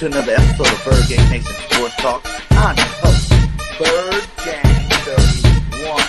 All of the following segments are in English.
to another episode of Bird Gang Nation Sports Talk. I'm your host, Bird Gang 31.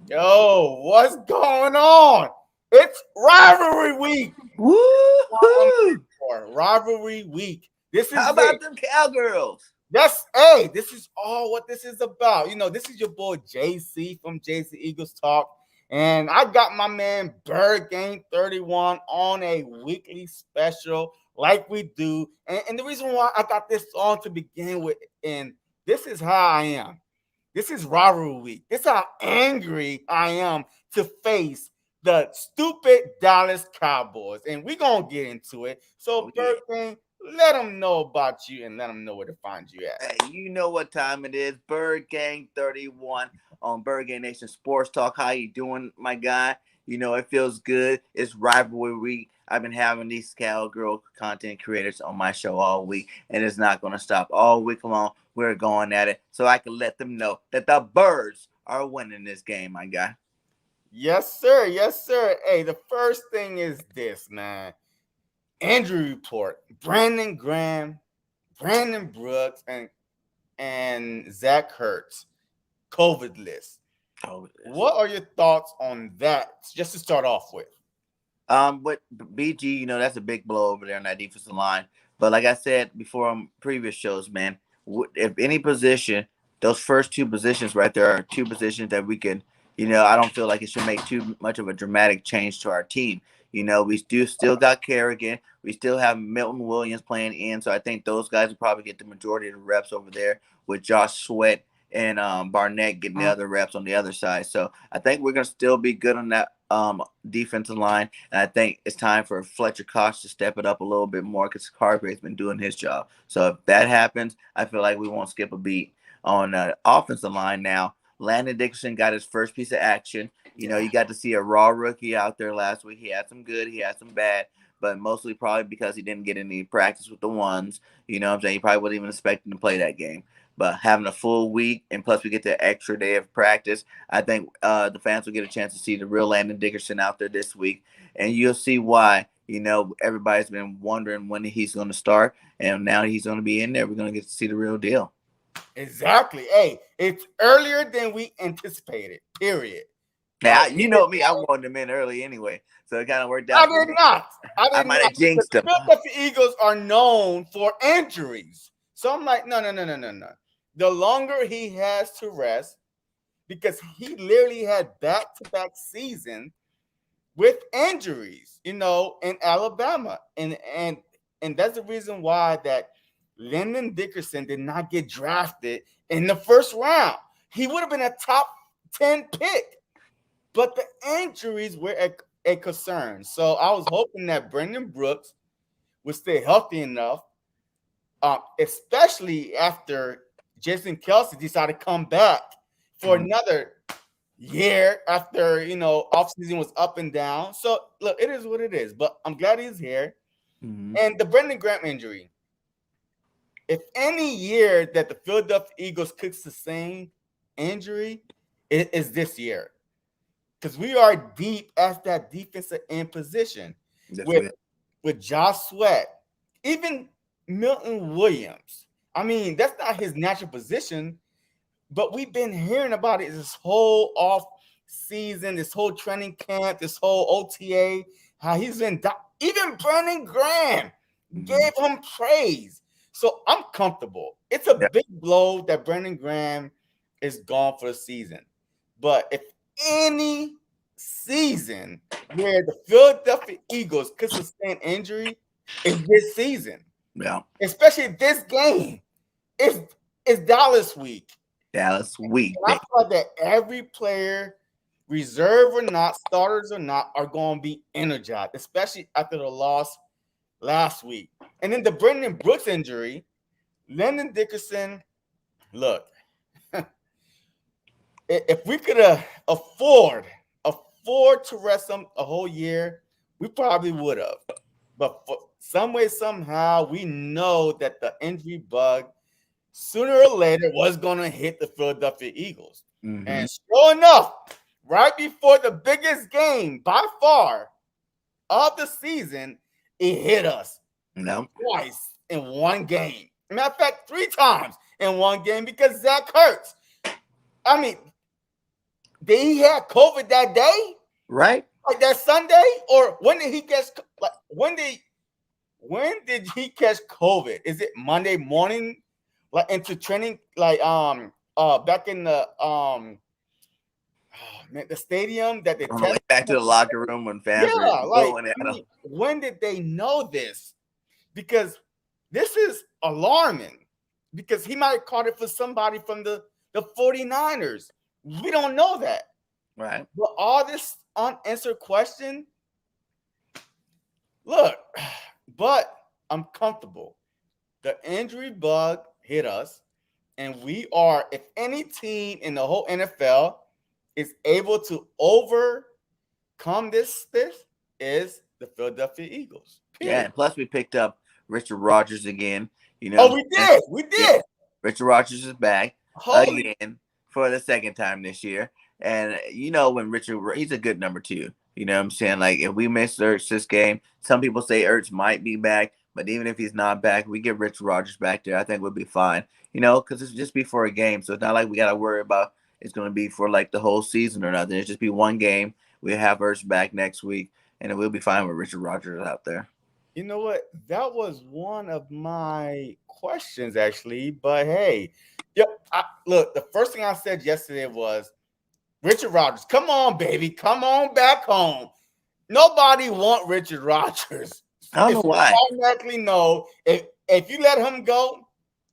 Yo, what's going on? It's rivalry week. Woo! Rivalry week. This is How about them Cowgirls? This is all what this is about. You know, this is your boy JC from JC Eagles Talk. And I got my man Bird Gang 31 on a weekly special like we do. And the reason why I got this on to begin with, and this is how I am. This is rivalry week. This is how angry I am to face the stupid Dallas Cowboys. And we're going to get into it. So, Bird Gang, let them know about you and let them know where to find you at. Hey, you know what time it is. Bird Gang 31 on Bird Gang Nation Sports Talk. How you doing, my guy? You know, it feels good. It's rivalry week. I've been having these Cowgirl content creators on my show all week, and it's not going to stop. All week long, we're going at it so I can let them know that the Birds are winning this game, my guy. Yes, sir. Yes, sir. Hey, the first thing is this, man. Injury report. Brandon Graham, Brandon Brooks, and Zach Ertz. COVID list. What are your thoughts on that, just to start off with? But BG, you know, that's a big blow over there on that defensive line. But like I said before on previous shows, man, if any position, those first two positions right there are two positions that we can, you know, I don't feel like it should make too much of a dramatic change to our team. You know, we still got Kerrigan. We still have Milton Williams playing in. So I think those guys will probably get the majority of the reps over there with Josh Sweat and Barnett getting the other reps on the other side. So I think we're going to still be good on that defensive line. And I think it's time for Fletcher Cox to step it up a little bit more because Hargrave's been doing his job. So if that happens, I feel like we won't skip a beat on the offensive line now. Landon Dixon got his first piece of action. You know, you got to see a raw rookie out there last week. He had some good, he had some bad, but mostly probably because he didn't get any practice with the ones. You know what I'm saying? He probably wasn't even expecting to play that game. But having a full week, and plus we get the extra day of practice, I think the fans will get a chance to see the real Landon Dickerson out there this week. And you'll see why, you know, everybody's been wondering when he's going to start. And now he's going to be in there. We're going to get to see the real deal. Exactly. Hey, it's earlier than we anticipated, period. Now, you know me, I wanted him in early anyway. So it kind of worked out. I did not. I might have jinxed him. The Philadelphia Eagles are known for injuries. So I'm like, no. The longer he has to rest, because he literally had back-to-back seasons with injuries, you know, in Alabama. And that's the reason why that Landon Dickerson did not get drafted in the first round. He would have been a top 10 pick. But the injuries were a concern. So I was hoping that Brandon Brooks would stay healthy enough, especially after Jason Kelce decided to come back for another year after, you know, offseason was up and down. So, look, it is what it is. But I'm glad he's here. Mm-hmm. And the Brandon Graham injury, if any year that the Philadelphia Eagles could sustain injury, it is this year. Because we are deep at that defensive end position with Josh Sweat. Even Milton Williams. I mean, that's not his natural position, but we've been hearing about it this whole off season, this whole training camp, this whole OTA, how he's been even Brandon Graham gave him praise. So I'm comfortable. It's a Yeah. big blow that Brandon Graham is gone for the season. But if any season where the Philadelphia Eagles could sustain injury, is this season. Yeah. Especially this game. It's Dallas week. Dallas week. And I feel like that every player, reserve or not, starters or not, are going to be energized, especially after the loss last week. And then the Brendan Brooks injury, Landon Dixon, look, if we could afford to rest him a whole year, we probably would have. But for some way, somehow, we know that the injury bug sooner or later was going to hit the Philadelphia Eagles. And sure enough, right before the biggest game by far of the season, it hit us twice in one game. Matter of fact, 3 times in one game because Zach Ertz. I mean, did he have COVID that day? Right. Like that Sunday? Or when did he catch when did he catch COVID? Is it Monday morning? Like into training, like back in the the stadium that they tested back to the locker room when fans were going at him. When did they know this? Because this is alarming. Because he might have caught it for somebody from the 49ers. We don't know that. Right. But all this unanswered question, look, but I'm comfortable. The injury bug hit us, and we are, if any team in the whole NFL is able to overcome this is the Philadelphia Eagles. Period. Yeah, and plus we picked up Richard Rodgers again. You know, oh, we did. Yeah, Richard Rodgers is back again for the second time this year. And you know, when he's a good number 2. You know what I'm saying? Like, if we miss Ertz this game, some people say Ertz might be back, but even if he's not back, we get Richard Rodgers back there, I think we'll be fine. You know, because it's just be for a game. So it's not like we got to worry about it's going to be for like the whole season or nothing. It's just be one game. We'll have Ertz back next week, and we'll be fine with Richard Rodgers out there. You know what? That was one of my questions, actually. But hey, look, the first thing I said yesterday was, Richard Rodgers, come on, baby. Come on back home. Nobody want Richard Rodgers. I don't know why. I automatically know if you let him go,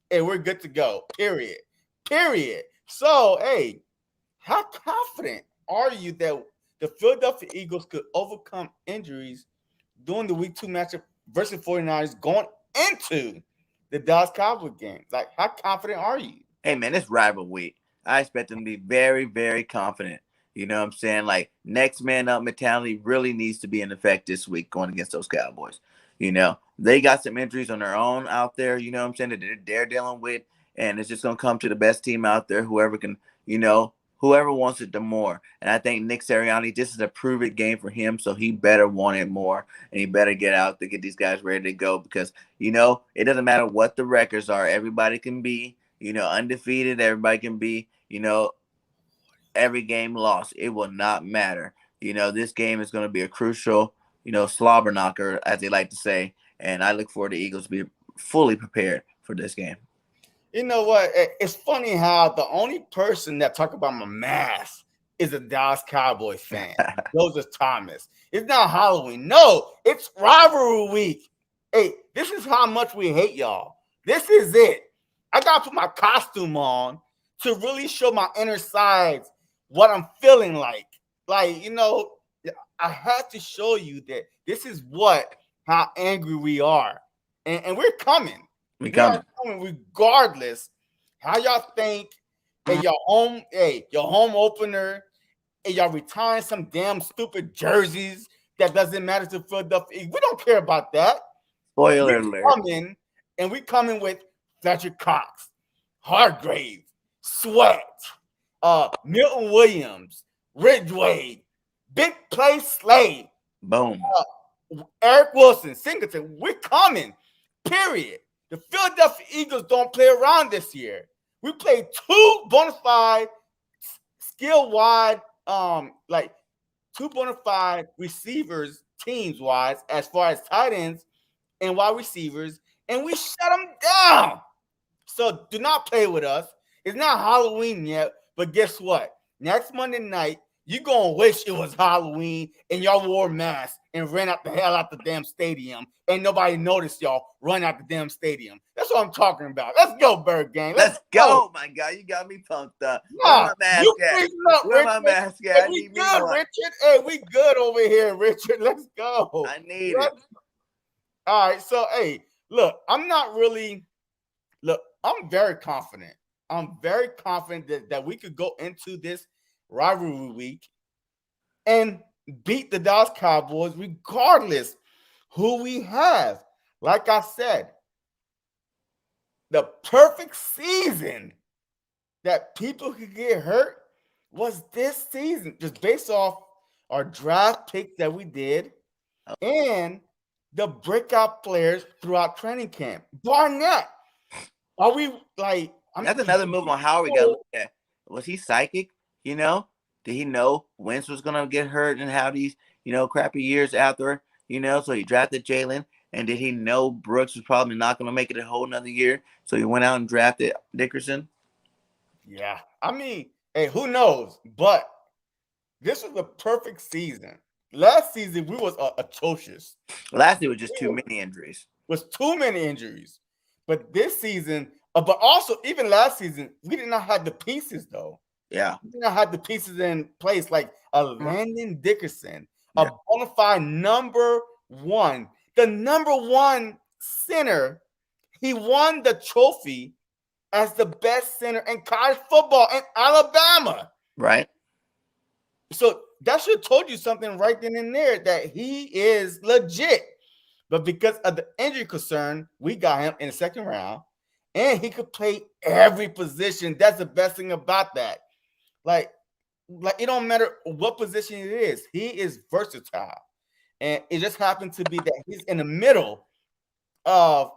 hey, we're good to go. Period. So, hey, how confident are you that the Philadelphia Eagles could overcome injuries during the Week 2 matchup versus 49ers going into the Dallas Cowboys game? Like, how confident are you? Hey, man, it's rival week. I expect them to be very, very confident. You know what I'm saying? Like, next man up mentality really needs to be in effect this week going against those Cowboys. You know, they got some injuries on their own out there, you know what I'm saying, that they're dealing with. And it's just going to come to the best team out there, whoever can, you know, whoever wants it the more. And I think Nick Sirianni, this is a prove-it game for him, so he better want it more. And he better get out to get these guys ready to go because, you know, it doesn't matter what the records are. Everybody can be, you know, undefeated. Everybody can be, you know, every game lost. It will not matter. You know, this game is going to be a crucial, you know, slobber knocker, as they like to say. And I look forward to Eagles to be fully prepared for this game. You know what? It's funny how the only person that talk about my mask is a Dallas Cowboys fan. Joseph Thomas. It's not Halloween. No, it's rivalry week. Hey, this is how much we hate y'all. This is it. I got to put my costume on to really show my inner sides what I'm feeling like. Like, you know, I had to show you that this is how angry we are. And we're coming. We are coming regardless how y'all think. Hey, your home opener, and y'all retiring some damn stupid jerseys that doesn't matter to Philadelphia. We don't care about that. Spoiler alert. We coming with Fletcher Cox, Hargrave, Sweat, Milton Williams, Ridgway, Big Play Slade, boom, Eric Wilson, Singleton. We're coming. Period. The Philadelphia Eagles don't play around this year. We played two bona fide, skill-wide, like two bona fide receivers, teams-wise, as far as tight ends and wide receivers, and we shut them down. So do not play with us. It's not Halloween yet, but guess what? Next Monday night, you're going to wish it was Halloween and y'all wore masks and ran out the hell out the damn stadium and nobody noticed y'all run out the damn stadium. That's what I'm talking about. Let's go, Bird Gang. Let's go, my guy. You got me pumped up. Nah, Where's my mask you at? freezing up, Where's Richard. my mask Hey, at? I we need me good, one. Richard. Hey, we good over here, Richard. Let's go. I need it. All right, so, hey, look, I'm very confident. I'm very confident that we could go into this rivalry week and beat the Dallas Cowboys regardless who we have. Like I said, the perfect season that people could get hurt was this season, just based off our draft picks that we did and the breakout players throughout training camp. Barnett, are we like? That's another move on how we got to look at. Was he psychic? You know, did he know Wentz was gonna get hurt and have these, crappy years after? So he drafted Jalen, and did he know Brooks was probably not gonna make it a whole another year? So he went out and drafted Dickerson. Yeah, I mean, hey, who knows? But this was the perfect season. Last season we was atrocious. Last year was just too many injuries. Was too many injuries. But this season, but also even last season, we did not have the pieces though. Yeah, we did not have the pieces in place like a Landon Dixon, a bona fide number one, the number one center. He won the trophy as the best center in college football in Alabama. Right. So that should have told you something right then and there that he is legit. But because of the injury concern, we got him in the second round, and he could play every position. That's the best thing about that. Like it don't matter what position it is. He is versatile, and it just happened to be that he's in the middle of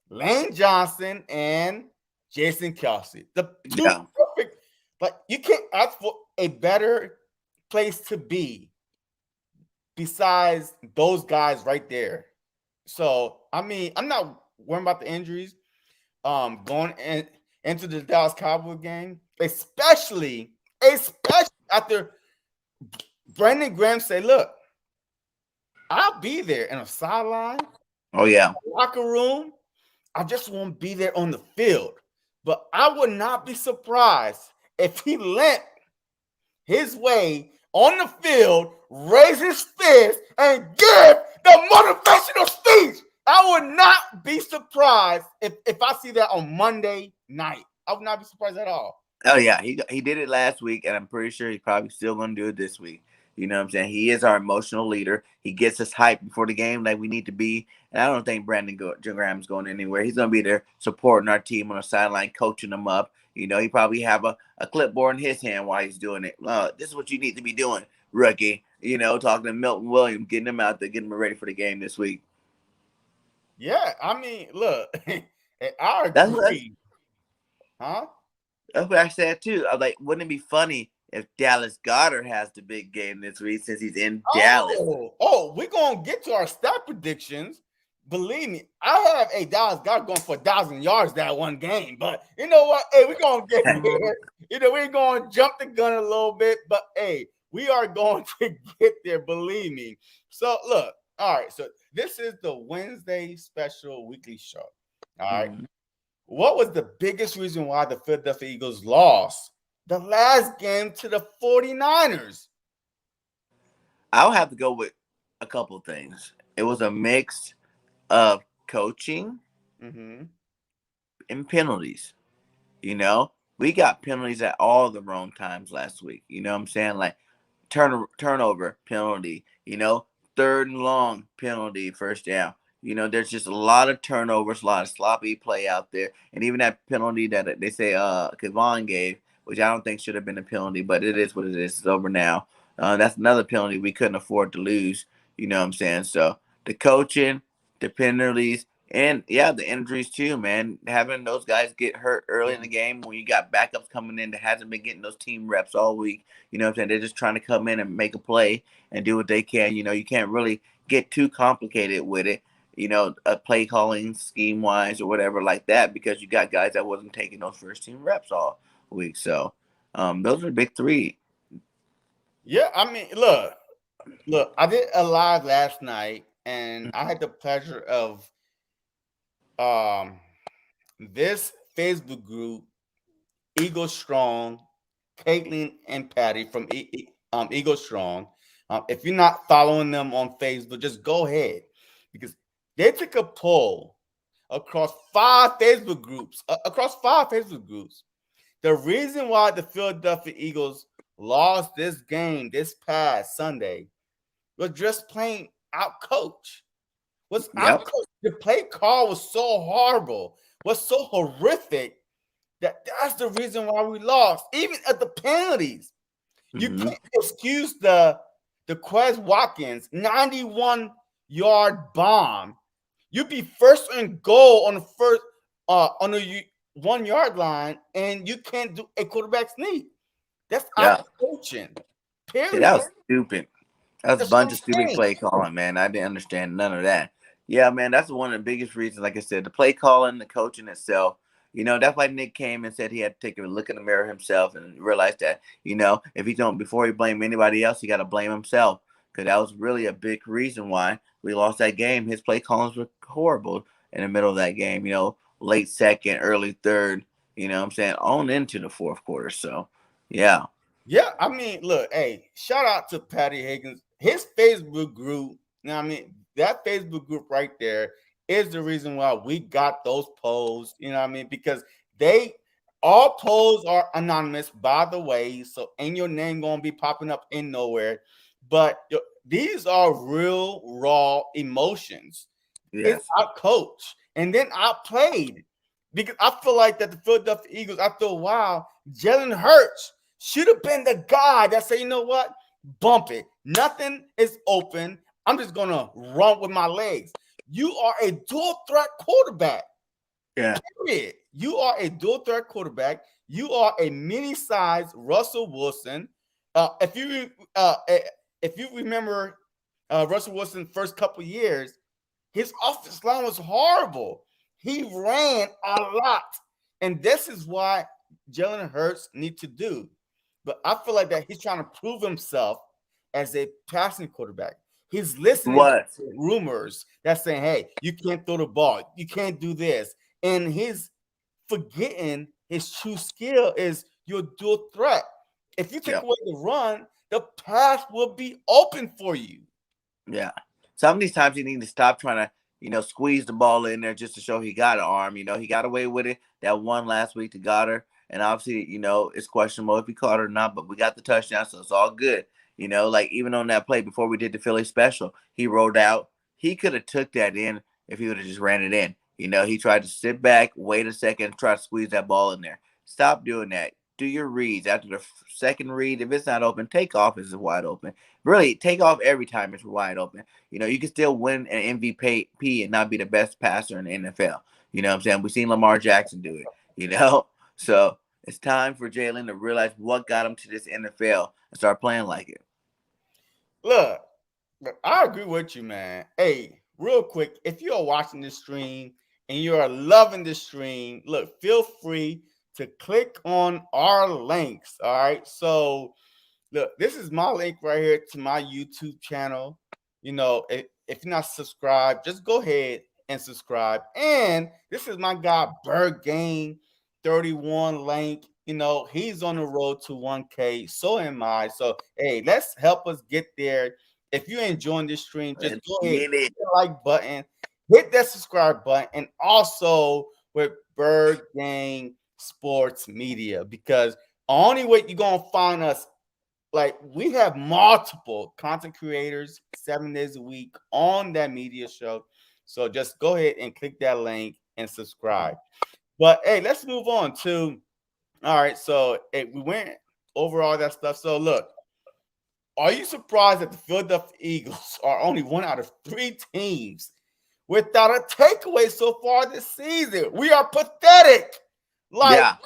Lane Johnson and Jason Kelsey. The two perfect. Like you can't ask for a better place to be besides those guys right there. So, I mean, I'm not worrying about the injuries going into the Dallas Cowboys game, especially after Brandon Graham say, look, I'll be there in a sideline. Oh, yeah. Locker room. I just won't be there on the field. But I would not be surprised if he lent his way on the field, raise his fist, and give the motivational speech. I would not be surprised if I see that on Monday night. I would not be surprised at all. Oh, yeah. He did it last week, and I'm pretty sure he's probably still going to do it this week. You know what I'm saying? He is our emotional leader. He gets us hyped before the game like we need to be. And I don't think Brandon Graham's going anywhere. He's going to be there supporting our team on the sideline, coaching them up. He probably have a clipboard in his hand while he's doing it. This is what you need to be doing, rookie. Talking to Milton Williams, getting him out there, getting him ready for the game this week. Yeah, I mean, look, I agree. That's what I said, too. I was like, wouldn't it be funny if Dallas Goedert has the big game this week since he's in Dallas? Oh, we're going to get to our stat predictions. Believe me, I have a Dallas Goedert going for 1,000 yards that one game. But you know what? Hey, we're going to get there. We're going to jump the gun a little bit. But, hey, we are going to get there, believe me. So, look, all right. So, this is the Wednesday special weekly show. All right. Mm-hmm. What was the biggest reason why the Philadelphia Eagles lost the last game to the 49ers? I'll have to go with a couple of things. It was a mix of coaching and penalties. We got penalties at all the wrong times last week. You know what I'm saying? Like turnover penalty, third and long penalty, first down. There's just a lot of turnovers, a lot of sloppy play out there. And even that penalty that they say Kevon gave, which I don't think should have been a penalty, but it is what it is. It's over now. That's another penalty we couldn't afford to lose. You know what I'm saying? So the coaching, the penalties, And yeah, the injuries too, man. Having those guys get hurt early in the game when you got backups coming in that hasn't been getting those team reps all week. You know what I'm saying? They're just trying to come in and make a play and do what they can. You know, you can't really get too complicated with it, a play calling scheme wise or whatever like that, because you got guys that wasn't taking those first team reps all week. So those are the big three. Yeah, I mean, look, I did a live last night, and I had the pleasure of um this Facebook group, Eagle Strong, Caitlin and Patty from Eagle Strong. If you're not following them on Facebook, just go ahead, because they took a poll across five Facebook groups. The reason why the Philadelphia Eagles lost this game this past Sunday was just plain out coach. Was out Yep. coach. The play call was so horrible, was so horrific that's the reason why we lost. Even at the penalties, you Hmm. can't excuse the Quez Watkins 91-yard bomb. You'd be first and goal on the first on the 1 yard line, and you can't do a quarterback sneak. That's Yeah. out coaching. Yeah, that Period. was stupid. That's a That's what bunch I'm of stupid saying. play calling, man. I didn't understand none of that. Yeah, man, that's one of the biggest reasons. Like I said, the play calling, the coaching itself. That's why Nick came and said he had to take a look in the mirror himself and realize that, if he don't, before he blame anybody else, he got to blame himself. Because that was really a big reason why we lost that game. His play callings were horrible in the middle of that game, late second, early third, what I'm saying, on into the fourth quarter. So, yeah. Yeah, I mean, look, hey, shout out to Patty Higgins. His Facebook group, that Facebook group right there is the reason why we got those polls, because they all polls are anonymous, by the way, so ain't your name gonna be popping up in nowhere. But these are real raw emotions. It's Yes. our coach, and then I played, because I feel like that the Philadelphia Eagles, after a while, Jalen Hurts should have been the guy that said, you know what, bump it. Nothing is open. I'm just gonna run with my legs. You are a dual threat quarterback. Yeah. Period. You are a dual threat quarterback. You are a mini-sized Russell Wilson. If you remember Russell Wilson's first couple years, his offensive line was horrible. He ran a lot. And this is why Jalen Hurts need to do. But I feel like that he's trying to prove himself as a passing quarterback. He's listening to What? rumors that's saying, hey, you can't throw the ball. You can't do this. And he's forgetting his true skill is your dual threat. If you take Yep. away the run, the pass will be open for you. Yeah. Some of these times you need to stop trying to, squeeze the ball in there just to show he got an arm. He got away with it that one last week to Goddard. And obviously, it's questionable if he caught it or not, but we got the touchdown, so it's all good. Like even on that play before we did the Philly special, he rolled out. He could have took that in if he would have just ran it in. He tried to sit back, wait a second, try to squeeze that ball in there. Stop doing that. Do your reads. After the second read, if it's not open, take off if it's wide open. Really, take off every time it's wide open. You can still win an MVP and not be the best passer in the NFL. You know what I'm saying? We've seen Lamar Jackson do it. So it's time for Jalen to realize what got him to this NFL and start playing like it. Look, I agree with you, man. Hey, real quick, if you are watching this stream and you are loving this stream, look, feel free to click on our links. All right. So, look, this is my link right here to my YouTube channel. If you're not subscribed, just go ahead and subscribe. And this is my guy, Bird Game 31 link. He's on the road to 1K. So am I. So, hey, let's help us get there. If you're enjoying this stream, just Let's go ahead, get hit it. the like button, hit that subscribe button, and also with Bird Gang Sports Media, because only way you're gonna find us, like, we have multiple content creators 7 days a week on that media show. So just go ahead and click that link and subscribe. But hey, let's move on to, all right. So hey, we went over all that stuff. So look, are you surprised that the Philadelphia Eagles are only one out of three teams without a takeaway so far this season. We are pathetic. Like, Yeah.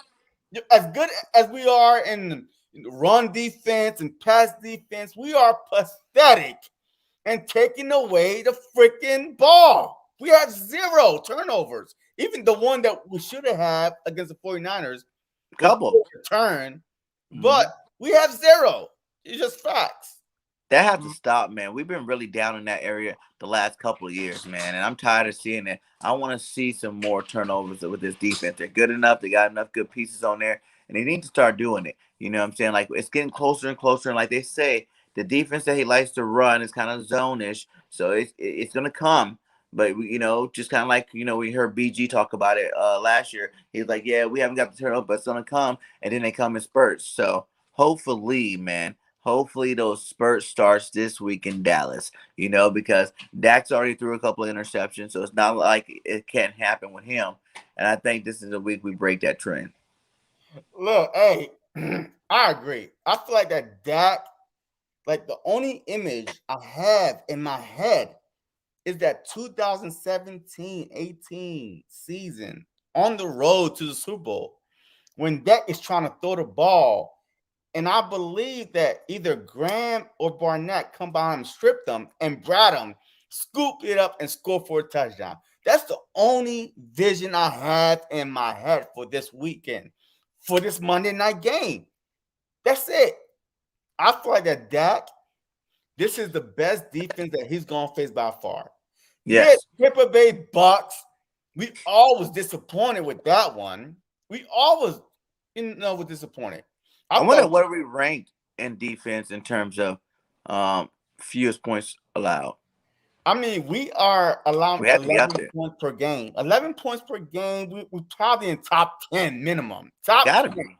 as good as we are in run defense and pass defense, we are pathetic and taking away the freaking ball. We have 0 turnovers. Even the one that we should have had against the 49ers was Couple. a turn, but Mhm. we have 0. It's just facts. That has to stop, man. We've been really down in that area the last couple of years, man, and I'm tired of seeing it. I want to see some more turnovers with this defense. They're good enough. They got enough good pieces on there, and they need to start doing it. You know what I'm saying? Like, it's getting closer and closer, and like they say, the defense that he likes to run is kind of zone-ish, so it's gonna come. But just kind of like we heard BG talk about it last year. He's like, yeah, we haven't got the turnover, but it's gonna come, and then they come in spurts. So hopefully, man. Hopefully those spurts starts this week in Dallas, because Dak's already threw a couple of interceptions, so it's not like it can't happen with him. And I think this is the week we break that trend. Look, hey, I agree. I feel like that Dak, like the only image I have in my head is that 2017-18 season on the road to the Super Bowl when Dak is trying to throw the ball. And I believe that either Graham or Barnett come behind him, strip them, and Bradham scoop it up and score for a touchdown. That's the only vision I have in my head for this weekend, for this Monday night game. That's it. I feel like that Dak, this is the best defense that he's going to face by far. Yes. Yeah, Tampa Bay Bucks, we always disappointed with that one. We always, were disappointed. I wonder what are we ranked in defense in terms of fewest points allowed. I mean, we are allowing We have to be out 11 there. points per game. 11 points per game. We're probably in top 10 minimum. Top Gotta 10. be.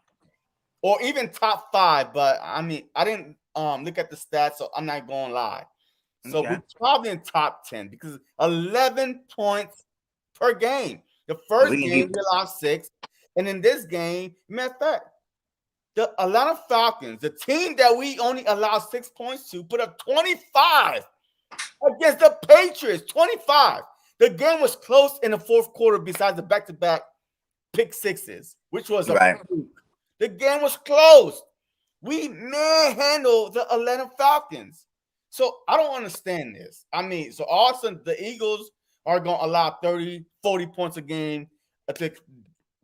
Or even top 5. But I mean, I didn't look at the stats, so I'm not going to lie. So Okay. we're probably in top 10 because 11 points per game. The first game, we allowed 6. And in this game, matter of fact, the Atlanta Falcons, the team that we only allowed 6 points to, put up 25 against the Patriots. 25. The game was close in the fourth quarter besides the back-to-back pick sixes, which was a fluke. The game was close. We manhandled the Atlanta Falcons. So I don't understand this. I mean, so all of a sudden the Eagles are going to allow 30, 40 points a game to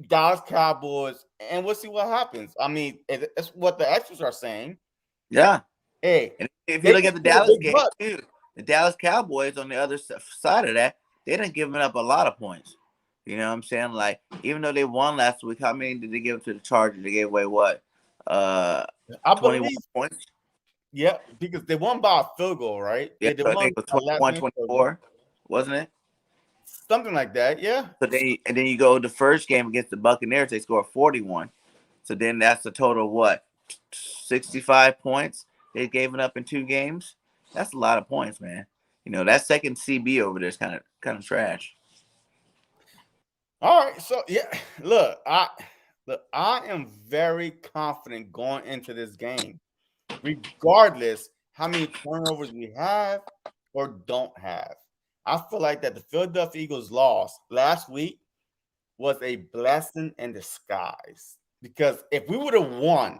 Dallas Cowboys, and we'll see what happens. I mean, that's what the experts are saying. Yeah. Hey, and if you look at the Dallas game too, the Dallas Cowboys on the other side of that, they didn't give up a lot of points. You know what I'm saying? Like, even though they won last week, how many did they give to the Chargers? They gave away what? I 21 believe points. Yeah, because they won by a field goal, right? Yeah, they so I won think it was 21-24, wasn't it? Something like that, yeah. So then you go the first game against the Buccaneers, they scored 41. So then that's a total of what? 65 points they gave it up in 2 games. That's a lot of points, man. That second CB over there is kind of trash. All right, so yeah, look, I am very confident going into this game, regardless how many turnovers we have or don't have. I feel like that the Philadelphia Eagles loss last week was a blessing in disguise, because if we would have won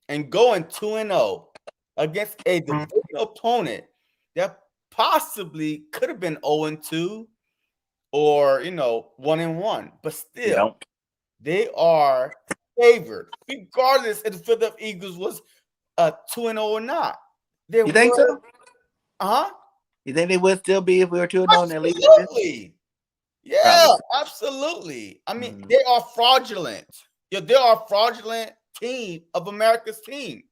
and going 2-0 against a division opponent that possibly could have been 0-2 or 1-1, but still they are favored, regardless if the Philadelphia Eagles was 2-0 or not. You think so? You think they would still be if we were 2-0 in their league? Absolutely. Yeah, absolutely. I mean, they are fraudulent. They are a fraudulent team of America's team.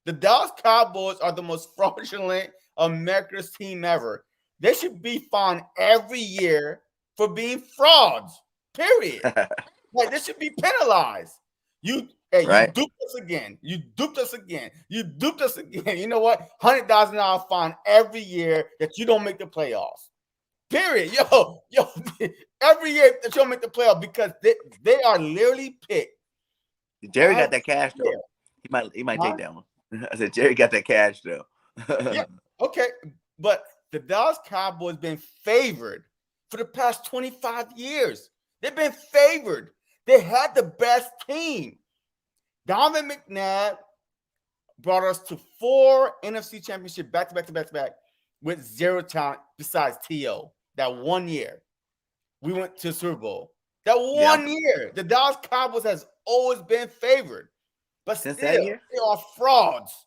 The Dallas Cowboys are the most fraudulent America's team ever. They should be fined every year for being frauds, period. Like, they should be penalized. You duped us again. You duped us again. You duped us again. You know what? $100,000 fine every year that you don't make the playoffs. Period. Yo, every year that you don't make the playoffs, because they are literally picked. Jerry got that cash though. He might take that one. I said Jerry got that cash though. Yeah. Okay. But the Dallas Cowboys been favored for the past 25 years. They've been favored. They had the best team. Donovan McNabb brought us to 4 NFC championship back to back to back to back with zero talent besides T.O. That 1 year. We went to Super Bowl. That Yeah. 1 year. The Dallas Cowboys has always been favored. But Since that still, year. they are frauds.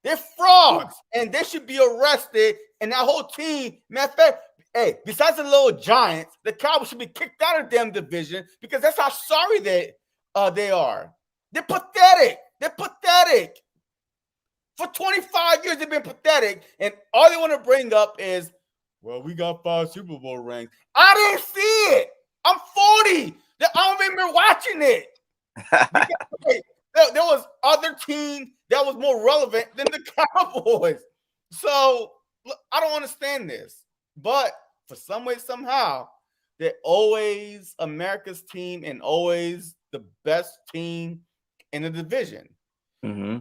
They're frauds. And they should be arrested. And that whole team, matter of fact, hey, besides the little Giants, the Cowboys should be kicked out of them division because that's how sorry they are. They're pathetic. They're pathetic. For 25 years, they've been pathetic. And all they want to bring up is, well, we got 5 Super Bowl rings. I didn't see it. I'm 40. I don't remember watching it. Because, there was other team that was more relevant than the Cowboys. So I don't understand this. But for some way, somehow, they're always America's team and always the best team in the division. Mm-hmm.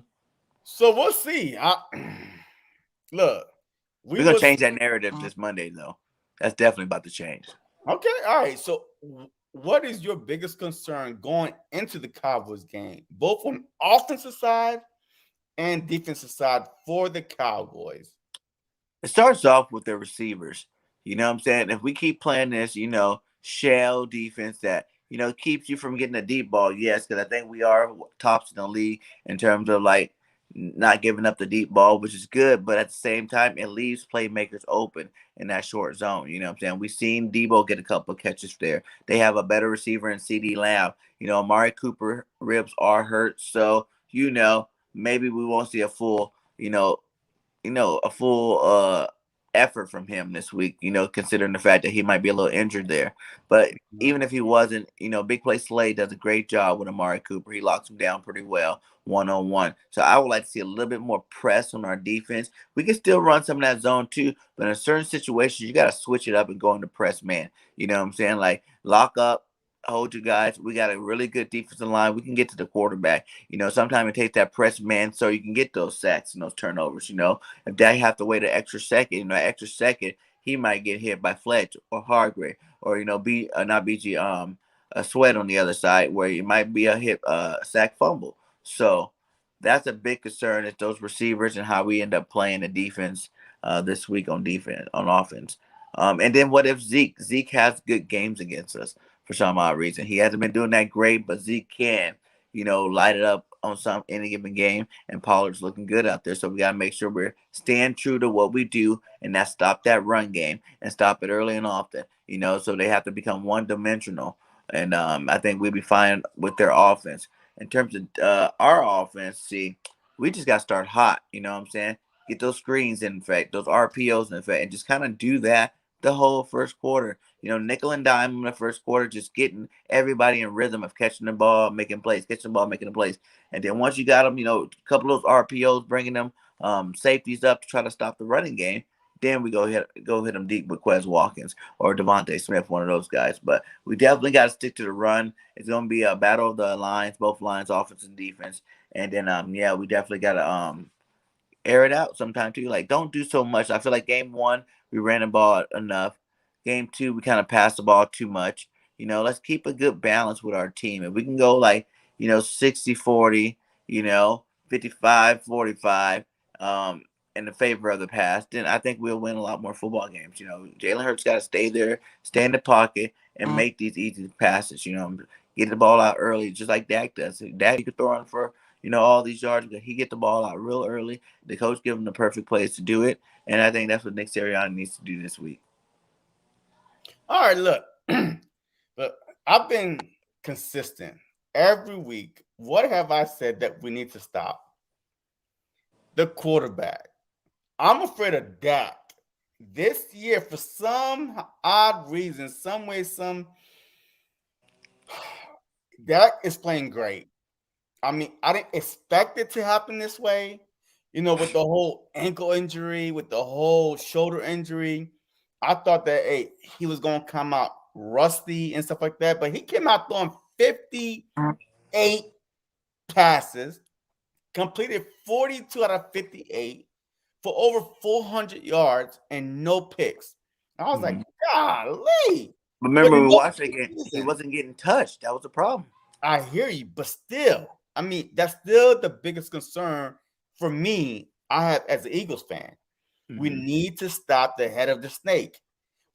So we'll see. Look, We're gonna change that narrative this Monday, though. That's definitely about to change. Okay, all right. So, what is your biggest concern going into the Cowboys game, both on offensive side and defensive side for the Cowboys? It starts off with their receivers. You know what I'm saying? If we keep playing this, shell defense that, keeps you from getting a deep ball, yes, because I think we are tops in the league in terms of like not giving up the deep ball, which is good, but at the same time, it leaves playmakers open in that short zone. You know what I'm saying? We've seen Debo get a couple of catches there. They have a better receiver in CD Lamb. Amari Cooper ribs are hurt, so maybe we won't see a full, a full effort from him this week, considering the fact that he might be a little injured there. But even if he wasn't, Big Play Slade does a great job with Amari Cooper. He locks him down pretty well one-on-one. So I would like to see a little bit more press on our defense. We can still run some of that zone too, but in certain situations, you got to switch it up and go into press man. You know what I'm saying? Like lock up, hold you guys. We got a really good defensive line. We can get to the quarterback. Sometimes it takes that press man so you can get those sacks and those turnovers. If they have to wait an extra second, he might get hit by Fletch or Hargrave or not BG a Sweat on the other side where it might be a hit sack fumble. So that's a big concern. It's those receivers and how we end up playing the defense this week on offense. And then what if Zeke has good games against us for some odd reason? He hasn't been doing that great, but Zeke can, light it up on any given game, and Pollard's looking good out there. So we got to make sure we're staying true to what we do, and that's stop that run game and stop it early and often, so they have to become one-dimensional. And I think we'll be fine with their offense. In terms of our offense, we just got to start hot, you know what I'm saying? Get those screens in effect, those RPOs in effect, and just kind of do that the whole first quarter. Nickel and dime in the first quarter, just getting everybody in rhythm of catching the ball, making plays, catching the ball, making the plays. And then once you got them, a couple of those RPOs, bringing them safeties up to try to stop the running game, then we go hit them deep with Quez Watkins or Devontae Smith, one of those guys. But we definitely got to stick to the run. It's going to be a battle of the lines, both lines, offense and defense. And then, we definitely got to air it out sometime too. Like, don't do so much. I feel like game 1, we ran the ball enough. Game 2, we kind of passed the ball too much. Let's keep a good balance with our team. If we can go like, 60-40, 55-45, in the favor of the pass, then I think we'll win a lot more football games. Jalen Hurts got to stay there, stay in the pocket, and make these easy passes. Get the ball out early, just like Dak does. Dak, you could throw on for all these yards. He get the ball out real early. The coach give him the perfect plays to do it, and I think that's what Nick Sirianni needs to do this week. All right, look, I've been consistent every week. What have I said that we need to stop? The quarterback. I'm afraid of Dak this year for some odd reason, some way, Dak is playing great. I mean, I didn't expect it to happen this way. With the whole ankle injury, with the whole shoulder injury, I thought that he was gonna come out rusty and stuff like that. But he came out throwing 58 passes, completed 42 out of 58 for over 400 yards and no picks. I was like, Mhm. golly. But But remember, we watched it again. He season, wasn't getting touched. That was the problem. I hear you, but still, I mean, that's still the biggest concern for me. I have as an Eagles fan. We Mhm. need to stop the head of the snake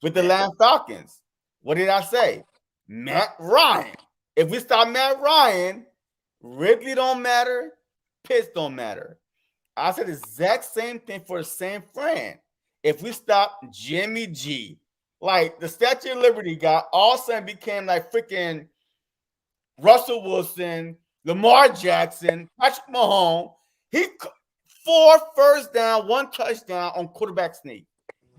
with the Yeah. Atlanta Falcons. What did I say? Matt Ryan. If we stop Matt Ryan, Wrigley don't matter, Pitts don't matter. I said the exact same thing for the San Fran. If we stop Jimmy G, like the Statue of Liberty guy, all of a sudden became like freaking Russell Wilson, Lamar Jackson, Patrick Mahomes. He 4 first down, 1 touchdown on quarterback sneak.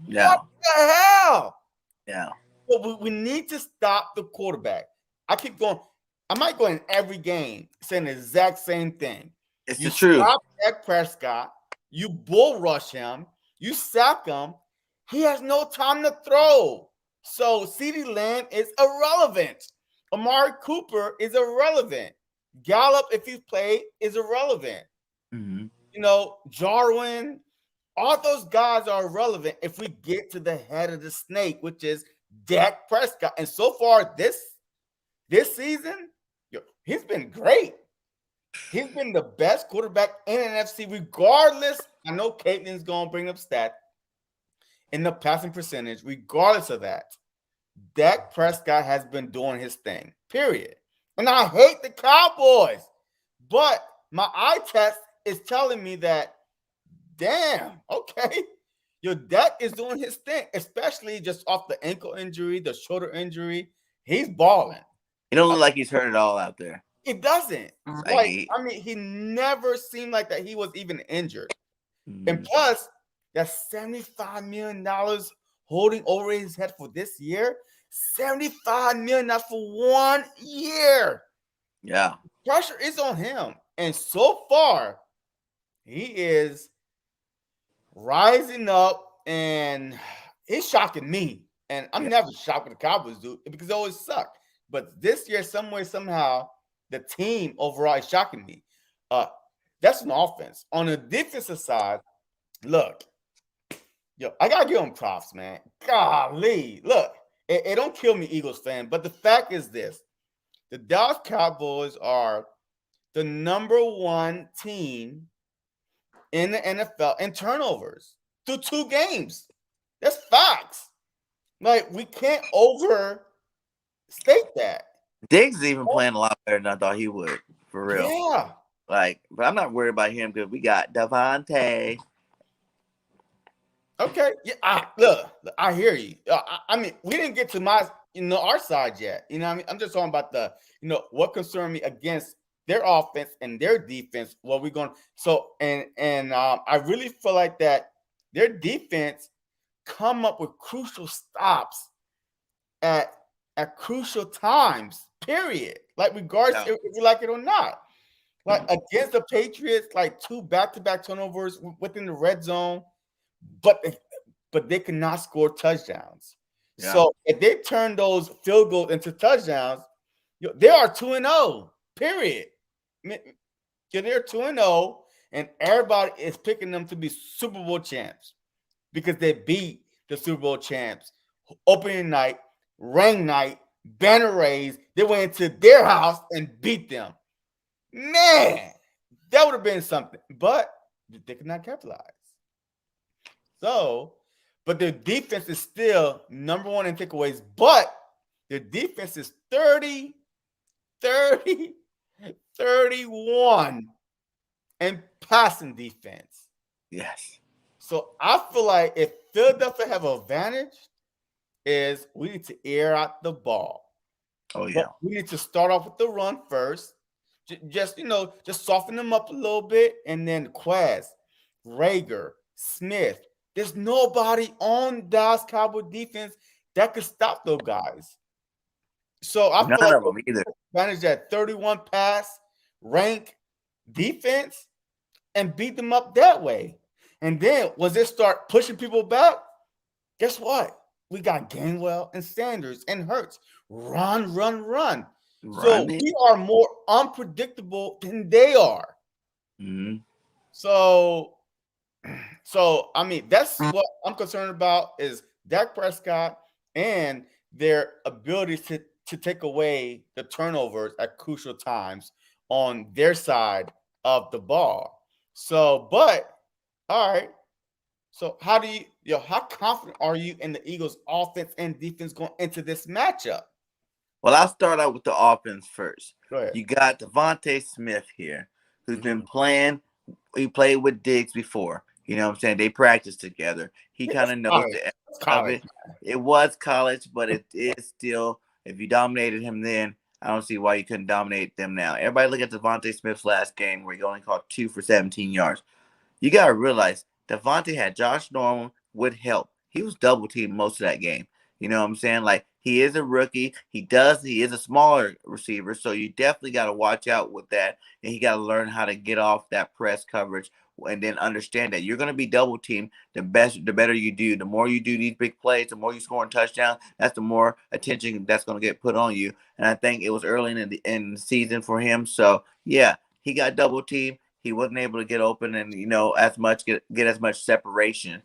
What Yeah. the hell? Yeah. But we need to stop the quarterback. I keep going. I might go in every game saying the exact same thing. It's You the truth. stop Dak Prescott, you bull rush him, you sack him. He has no time to throw. So CeeDee Lamb is irrelevant. Amari Cooper is irrelevant. Gallup, if he's played, is irrelevant. Mm-hmm. You know, Jarwin, all those guys are irrelevant if we get to the head of the snake, which is Dak Prescott. And so far this season, he's been great. He's been the best quarterback in NFC, regardless. I know Caitlin's gonna bring up stats in the passing percentage. Regardless of that, Dak Prescott has been doing his thing. Period. And I hate the Cowboys, but my eye test is telling me that, damn, okay, your Dak is doing his thing, especially just off the ankle injury, the shoulder injury. He's balling. He don't look like he's hurt at all out there. It doesn't. Like I mean, he never seemed like that he was even injured. Mhm. And plus, that's $75 million holding over his head for this year. $75 million for 1 year. Yeah. Pressure is on him. And so far, he is rising up and it's shocking me. And I'm never shocked when the Cowboys do because they always suck. But this year, some way, somehow, the team overall is shocking me. That's an offense. On the defensive side, look, I gotta give them props, man. Golly, look, it don't kill me, Eagles fan, but the fact is this: the Dallas Cowboys are the #1 team in the NFL in turnovers through 2 games. That's facts. Like we can't overstate that. Diggs is even playing a lot better than I thought he would, for real. Yeah. Like, but I'm not worried about him because we got Devontae. Okay. Yeah. Look, I hear you. I mean, we didn't get to our side yet. You know what I mean? I'm just talking about what concerned me against their offense and their defense. What we going I really feel like that their defense come up with crucial stops at crucial times. Period. Like regardless if you like it or not. Like against the Patriots, like 2 back-to-back turnovers within the red zone, but they cannot score touchdowns. Yeah. So if they turn those field goals into touchdowns, they are 2-0. Period. They're 2-0, and everybody is picking them to be Super Bowl champs because they beat the Super Bowl champs opening night, ring night, banner raise. They went into their house and beat them. Man, that would have been something, but they could not capitalize. So, but their defense is still #1 in takeaways, but their defense is 30, 31 in passing defense. Yes. So I feel like if Philadelphia have an advantage, is we need to air out the ball. Oh yeah. But we need to start off with the run first. Just soften them up a little bit, and then Quaz, Rager, Smith. There's nobody on Dallas Cowboy defense that could stop those guys. So I feel like them either. Advantage that 31 pass rank defense and beat them up that way. And then once they start pushing people back, guess what? We got Gainwell and Sanders and Hurts. Run. So we are more unpredictable than they are. Mm-hmm. So I mean, that's what I'm concerned about is Dak Prescott and their ability to take away the turnovers at crucial times on their side of the ball. So, but all right. So, how do how confident are you in the Eagles' offense and defense going into this matchup? Well, I'll start out with the offense first. Go ahead. You got Devontae Smith here, who's been Mhm. playing. He played with Diggs before. You know what I'm saying? They practiced together. He Yeah, kind that's of knows college. the essence That's of college. it. It was college, but it is still, if you dominated him then, I don't see why you couldn't dominate them now. Everybody look at Devontae Smith's last game where he only caught 2 for 17 yards. You got to realize Devontae had Josh Norman with help. He was double teamed most of that game. You know what I'm saying? Like, he is a rookie. He is a smaller receiver. So you definitely got to watch out with that. And he got to learn how to get off that press coverage and then understand that you're going to be double teamed. The better you do. The more you do these big plays, the more you score in touchdowns, that's the more attention that's going to get put on you. And I think it was early in the season for him. So, yeah, he got double teamed. He wasn't able to get open and get as much separation.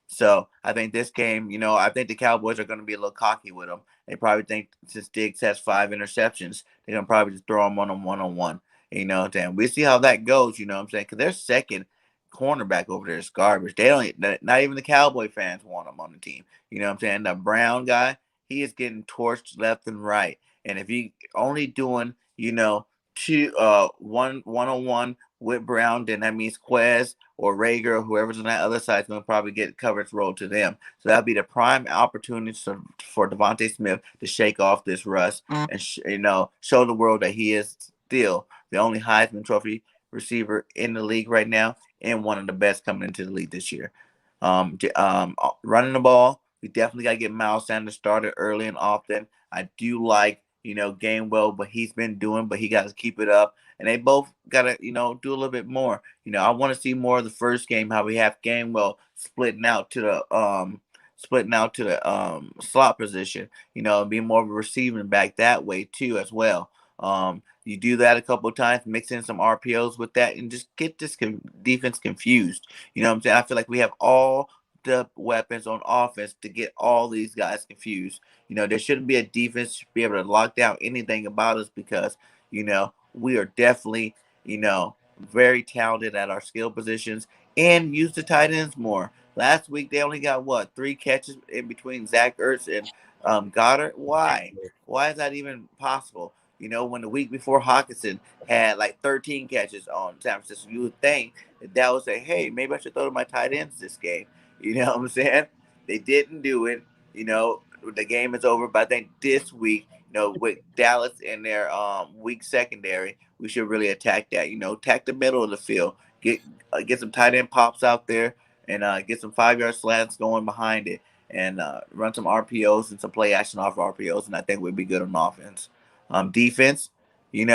So I think this game, I think the Cowboys are going to be a little cocky with him. They probably think since Diggs has 5 interceptions, they're going to probably just throw him on him one-on-one. And we see how that goes, you know what I'm saying? Because their second cornerback over there is garbage. They don't, not even the Cowboy fans want him on the team. You know what I'm saying? The Brown guy, he is getting torched left and right. And if he only doing, one-on-one with Brown, then that means Quez or Rager or whoever's on that other side is going to probably get coverage rolled to them. So that'll be the prime opportunity for Devontae Smith to shake off this rust and show the world that he is still the only Heisman Trophy receiver in the league right now and one of the best coming into the league this year. Running the ball, we definitely got to get Miles Sanders started early and often. I do like Gainwell, but he's been doing, but he got to keep it up. And they both got to, do a little bit more. I want to see more of the first game, how we have Gainwell splitting out to the slot position, be more of a receiving back that way too as well. You do that a couple of times, mix in some RPOs with that, and just get this defense confused. You know what I'm saying? I feel like we have all the weapons on offense to get all these guys confused. There shouldn't be a defense to be able to lock down anything about us because, we are definitely, very talented at our skill positions and use the tight ends more. Last week they only got what 3 catches in between Zach Ertz and Goddard. Why? Why is that even possible? When the week before Hawkinson had like 13 catches on San Francisco, you would think that would say, hey, maybe I should throw to my tight ends this game. You know what I'm saying? They didn't do it. The game is over. But I think this week, with Dallas and their weak secondary, we should really attack that. Attack the middle of the field. Get some tight end pops out there and get some 5 yard slants going behind it and run some RPOs and some play action off RPOs. And I think we'd be good on offense. Defense, we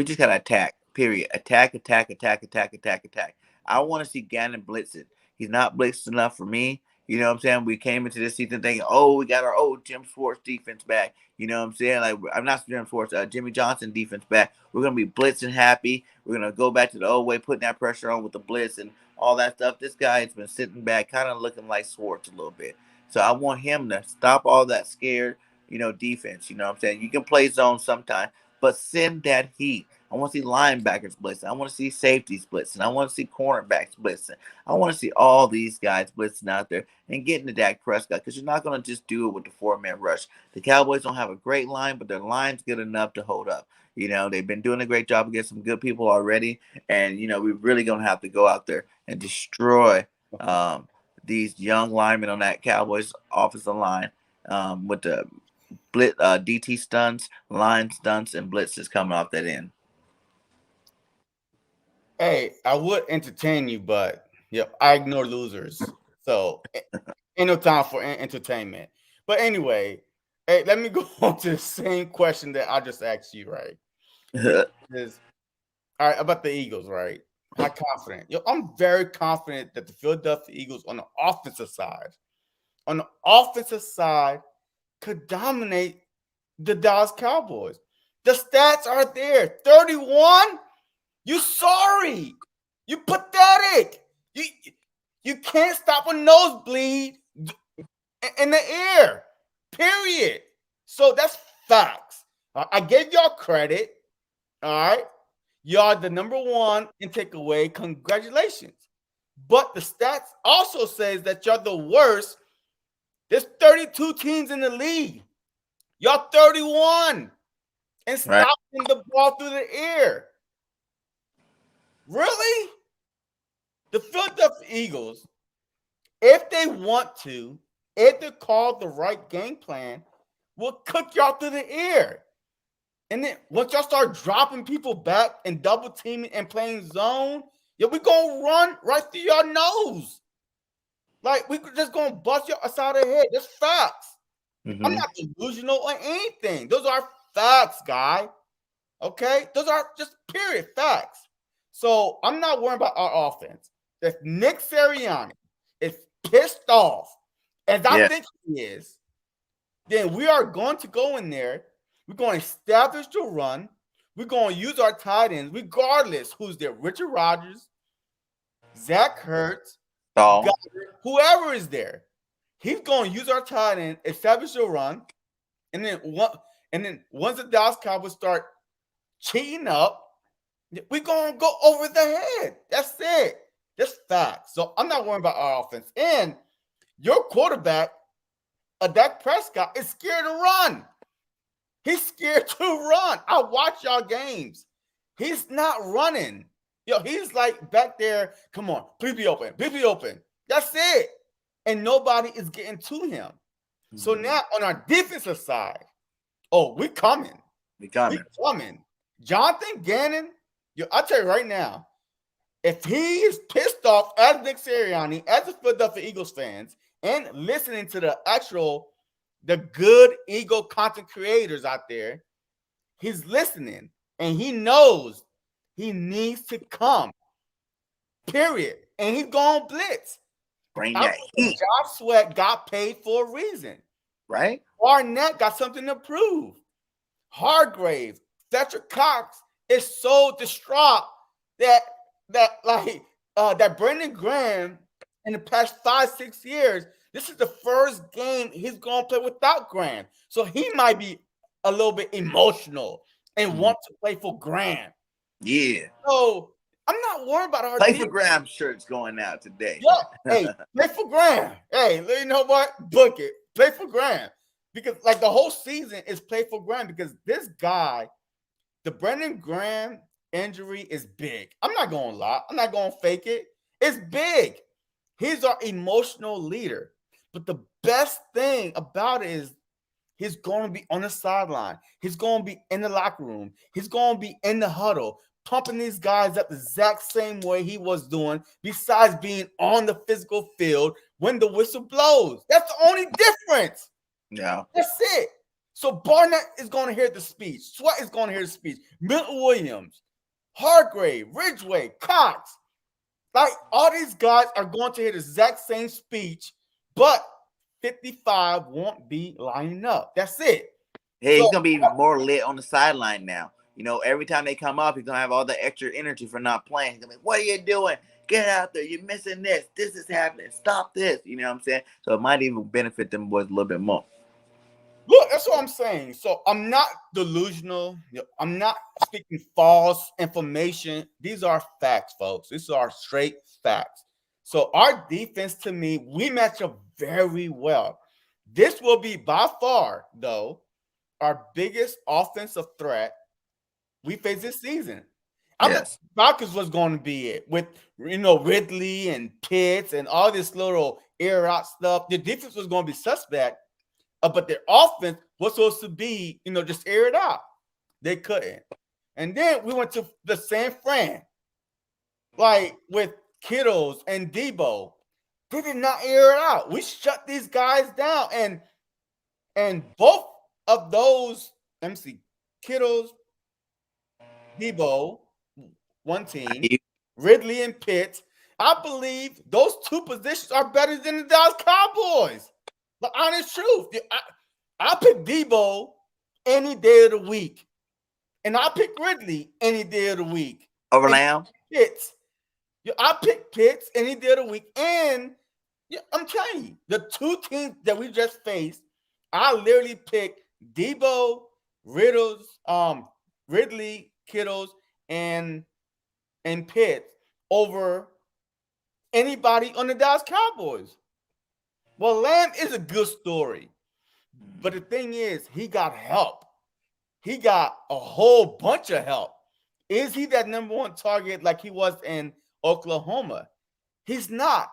just gotta attack. Period. Attack, attack, attack, attack, attack, attack. I want to see Gannon blitzing. He's not blitzed enough for me. You know what I'm saying? We came into this season thinking, oh, we got our old Jim Schwartz defense back. You know what I'm saying? Like, I'm not Jim Schwartz, Jimmy Johnson defense back. We're going to be blitzing happy. We're going to go back to the old way, putting that pressure on with the blitz and all that stuff. This guy has been sitting back, kind of looking like Schwartz a little bit. So I want him to stop all that scared, defense. You know what I'm saying? You can play zone sometime, but send that heat. I want to see linebackers blitzing. I want to see safeties blitzing. I want to see cornerbacks blitzing. I want to see all these guys blitzing out there and getting to Dak Prescott because you're not going to just do it with the 4-man rush. The Cowboys don't have a great line, but their line's good enough to hold up. They've been doing a great job against some good people already. And, we're really going to have to go out there and destroy these young linemen on that Cowboys offensive line with the blitz, DT stunts, line stunts, and blitzes coming off that end. Hey, I would entertain you, but I ignore losers. So ain't no time for entertainment. But anyway, hey, let me go on to the same question that I just asked you, right? Is all right about the Eagles, right? How confident? I'm very confident that the Philadelphia Eagles on the offensive side, could dominate the Dallas Cowboys. The stats are there. 31. You sorry. You pathetic. You can't stop a nosebleed in the air. Period. So that's facts. I gave y'all credit. All right. Y'all the number one in takeaway. Congratulations. But the stats also says that y'all the worst. There's 32 teams in the league. Y'all 31 and Right. stopping the ball through the air. Really? The Philadelphia Eagles, if they want to, if they call the right game plan, will cook y'all through the air. And then once y'all start dropping people back and double teaming and playing zone, yeah, we gonna run right through your nose. Like we just gonna bust your side of the head. That's facts. I'm Mm-hmm. not delusional or anything. Those are facts, guy. Okay? Those are just period facts. So I'm not worried about our offense. If Nick Sirianni is pissed off, as I Yeah. think he is, then we are going to go in there. We're going to establish the run. We're going to use our tight ends, regardless who's there. Richard Rodgers, Zach Ertz, So whoever is there. He's going to use our tight end, establish the run, and then once the Dallas Cowboys start cheating up, we're going to go over the head. That's it. That's facts. So I'm not worrying about our offense. And your quarterback, Dak Prescott, is scared to run. He's scared to run. I watch y'all games. He's not running. He's like back there. Come on, please be open. Please be open. That's it. And nobody is getting to him. So now on our defensive side, we're coming. we coming. We're coming. Jonathan Gannon, I'll tell you right now, if he is pissed off as Nick Sirianni, as the Philadelphia Eagles fans, and listening to the good Eagle content creators out there, he's listening and he knows he needs to come. Period. And he's going blitz. Bring that heat. Josh Sweat got paid for a reason. Right? Barnett got something to prove. Hargrave, Fletcher Cox is so distraught that Brandon Graham in the past 5-6 years, this is the first game he's going to play without Graham. So he might be a little bit emotional and want to play for Graham. Yeah. So I'm not worried about our Play team. for Graham shirt's going out today. Yeah. Hey, play for Graham. Hey, you know what? Book it. Play for Graham. Because like the whole season is play for Graham because this guy, the Brandon Graham injury is big. I'm not going to lie. I'm not going to fake it. It's big. He's our emotional leader. But the best thing about it is he's going to be on the sideline. He's going to be in the locker room. He's going to be in the huddle, pumping these guys up the exact same way he was doing, besides being on the physical field when the whistle blows. That's the only difference. Yeah. That's it. So Barnett is going to hear the speech. Sweat is going to hear the speech. Milton Williams, Hargrave, Ridgeway, Cox. Like all these guys are going to hear the exact same speech, but 55 won't be lining up. That's it. Hey, he's gonna be even more lit on the sideline now. Every time they come up, he's gonna have all the extra energy for not playing. He's gonna be, what are you doing? Get out there. You're missing this. This is happening. Stop this. You know what I'm saying? So it might even benefit them boys a little bit more. Look, that's what I'm saying. So I'm not delusional. I'm not speaking false information. These are facts, folks. These are straight facts. So our defense, to me, we match up very well. This will be by far, though, our biggest offensive threat we face this season. I thought Falcons was going to be it with Ridley and Pitts and all this little air out stuff. The defense was going to be suspect. But their offense was supposed to be, just air it out. They couldn't. And then we went to the San Fran, like with Kittles and Debo. They did not air it out. We shut these guys down. And both of those, let me see, Kittles, Debo, one team, Ridley and Pitts, I believe those two positions are better than the Dallas Cowboys. The honest truth. I pick Debo any day of the week. And I pick Ridley any day of the week. Over Lamb? Pitts. I pick Pitts any day of the week. And Yeah, I'm telling you, the two teams that we just faced, I literally picked Debo, Riddles, Ridley, Kittles, and Pitts over anybody on the Dallas Cowboys. Well, Lamb is a good story, but the thing is, he got help. He got a whole bunch of help. Is he that number one target like he was in Oklahoma? He's not.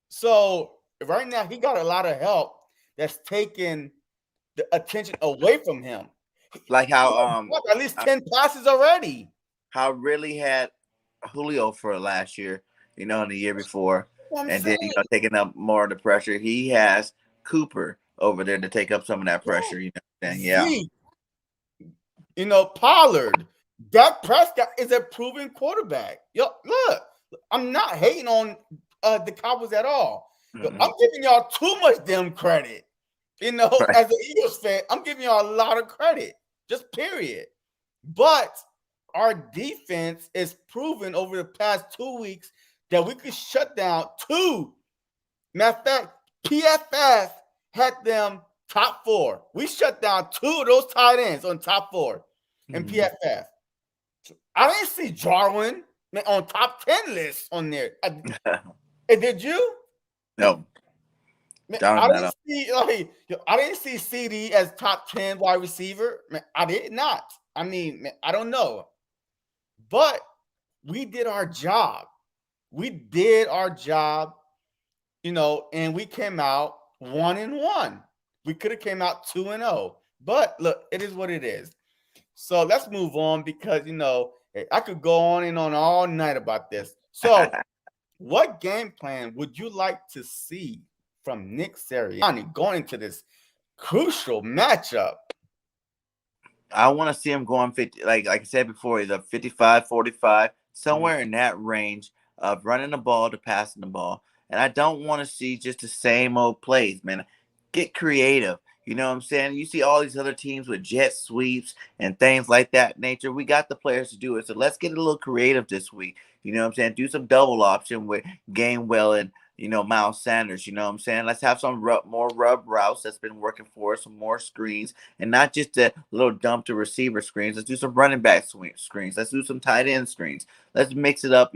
So right now, he got a lot of help that's taking the attention away from him. Like He at least 10 passes already. how Ridley had Julio for last year, and the year before, What I'm and saying, then taking up more of the pressure. He has Cooper over there to take up some of that pressure. Yeah. Zeke, Pollard, Dak Prescott is a proven quarterback. Yo, look, I'm not hating on the Cowboys at all. Yo, I'm giving y'all too much damn credit. Right. As an Eagles fan, I'm giving y'all a lot of credit, just period. But our defense is proven over the past 2 weeks that we could shut down two. Matter of fact, PFF had them top four. We shut down two of those tight ends on top four in PFF. I didn't see Jarwin on top 10 lists on there. Did you? No. Man, I didn't see CD as top 10 wide receiver. Man, I did not. I mean, man, I don't know. But we did our job. We did our job, and we came out 1-1. We could have came out 2-0. But look, it is what it is. So let's move on because I could go on and on all night about this. So, what game plan would you like to see from Nick Sirianni going into this crucial matchup? I want to see him going 50, like I said before, either 55, 45, somewhere in that range of running the ball to passing the ball. And I don't want to see just the same old plays, man. Get creative. You know what I'm saying? You see all these other teams with jet sweeps and things like that nature. We got the players to do it. So let's get a little creative this week. You know what I'm saying? Do some double option with Gainwell and, Miles Sanders. You know what I'm saying? Let's have some more rub routes that's been working for us, some more screens, and not just the little dump to receiver screens. Let's do some running back screens. Let's do some tight end screens. Let's mix it up,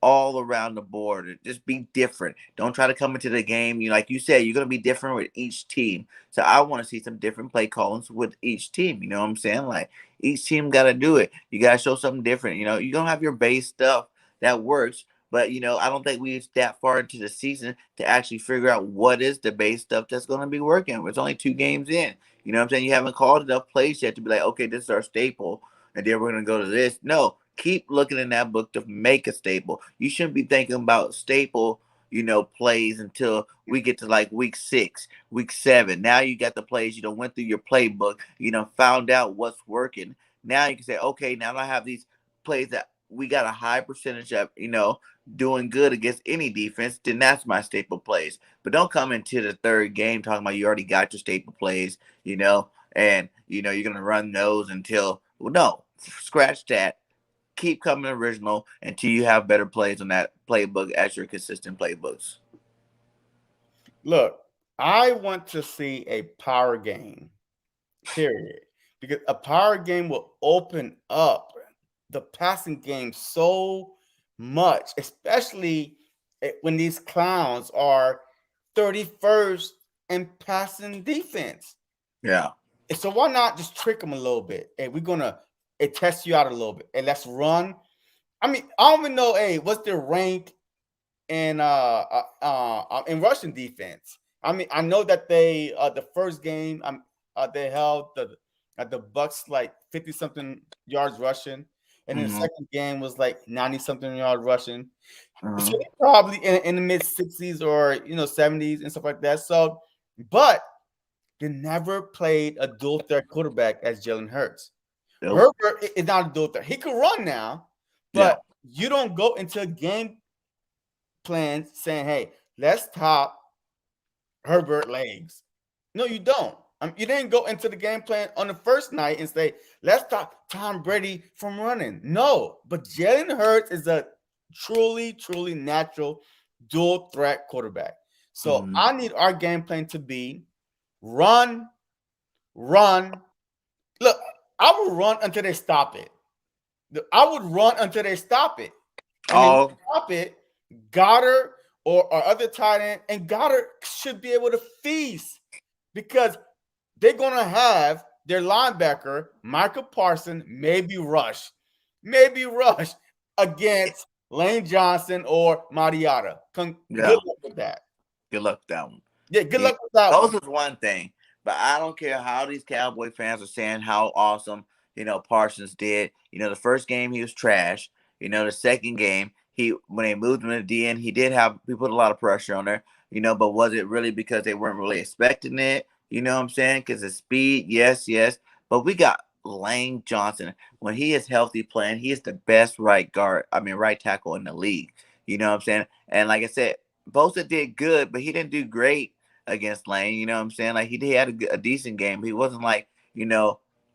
all around the board. Just be different. Don't try to come into the game. Like you said, you're going to be different with each team. So I want to see some different play callings with each team. You know what I'm saying? Like each team got to do it. You got to show something different. You're going to have your base stuff that works. But, I don't think we're that far into the season to actually figure out what is the base stuff that's going to be working. It's only 2 games in. You know what I'm saying? You haven't called enough plays yet to be like, okay, this is our staple. And then we're going to go to this. No, keep looking in that book to make a staple. You shouldn't be thinking about staple, plays until we get to like week 6, week 7. Now you got the plays, went through your playbook, found out what's working. Now you can say, okay, now I have these plays that we got a high percentage of, doing good against any defense, then that's my staple plays. But don't come into the third game talking about you already got your staple plays, and, you're going to run those until, well, no, scratch that. Keep coming original until you have better plays on that playbook as your consistent playbooks. Look, I want to see a power game, period. Because a power game will open up the passing game so much, especially when these clowns are 31st in passing defense. Yeah. So why not just trick them a little bit? Hey, we're going to test you out a little bit. And let's run. I mean, I don't even know, what's their rank in rushing defense? I mean, I know that they the first game they held the Bucks like 50 something yards rushing, and then the second game was like 90 something yards rushing. So they're probably in the mid 60s or 70s and stuff like that. So, but they never played a dual threat quarterback as Jalen Hurts. Nope. Herbert is not a dual threat. He could run now, but you don't go into a game plan saying, "Hey, let's top Herbert legs." No, you don't. You didn't go into the game plan on the first night and say, "Let's stop Tom Brady from running." No, but Jalen Hurts is a truly, truly natural dual threat quarterback. So Mhm. I need our game plan to be run, run. Look, I will run until they stop it. I would run until they stop it. And then Oh, stop it, Goddard or other tight end, and Goddard should be able to feast because they're gonna have their linebacker, Michael Parsons, maybe rush against Lane Johnson or Mariota. Good yeah. luck with that. Good luck with that one. Yeah, good Yeah, luck with that one. those is one thing, but I don't care how these Cowboy fans are saying how awesome Parsons did. The first game he was trash. The second game he when they moved him to DN, he did have we put a lot of pressure on there. But was it really because they weren't really expecting it? You know what I'm saying? Because the speed, yes, yes. But we got Lane Johnson when he is healthy playing. He is the best right tackle in the league. You know what I'm saying? And like I said, Bosa did good, but he didn't do great against Lane. You know what I'm saying? Like he had a decent game. He wasn't like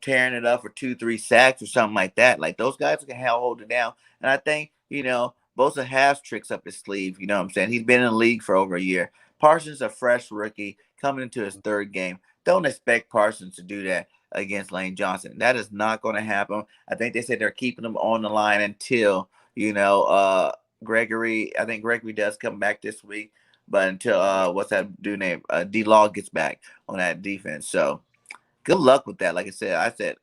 tearing it up for 2-3 sacks or something like that. Like those guys can hold it down. And I think Bosa has tricks up his sleeve. You know what I'm saying? He's been in the league for over a year. Parsons a fresh rookie coming into his third game. Don't expect Parsons to do that against Lane Johnson. That is not going to happen. I think they said they're keeping him on the line until Gregory. I think Gregory does come back this week, but until what's that dude name? D Law gets back on that defense. So good luck with that. Like I said,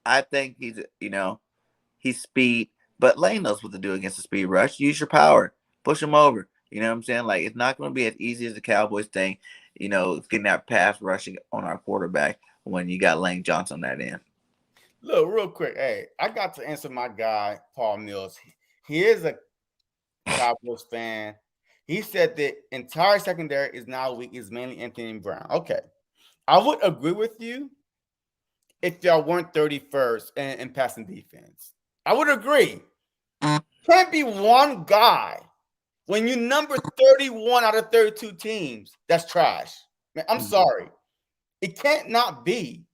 I think he's speed, but Lane knows what to do against the speed rush. Use your power, push him over. You know what I'm saying? Like it's not going to be as easy as the Cowboys thing. Getting that pass rushing on our quarterback when you got Lane Johnson on that end. Look, real quick. Hey, I got to answer my guy, Paul Mills. He is a Cowboys fan. He said the entire secondary is now weak, is mainly Anthony Brown. Okay. I would agree with you if y'all weren't 31st in passing defense. I would agree. Can't be one guy when you number 31 out of 32 teams. That's trash. Man, I'm sorry. It can't not be.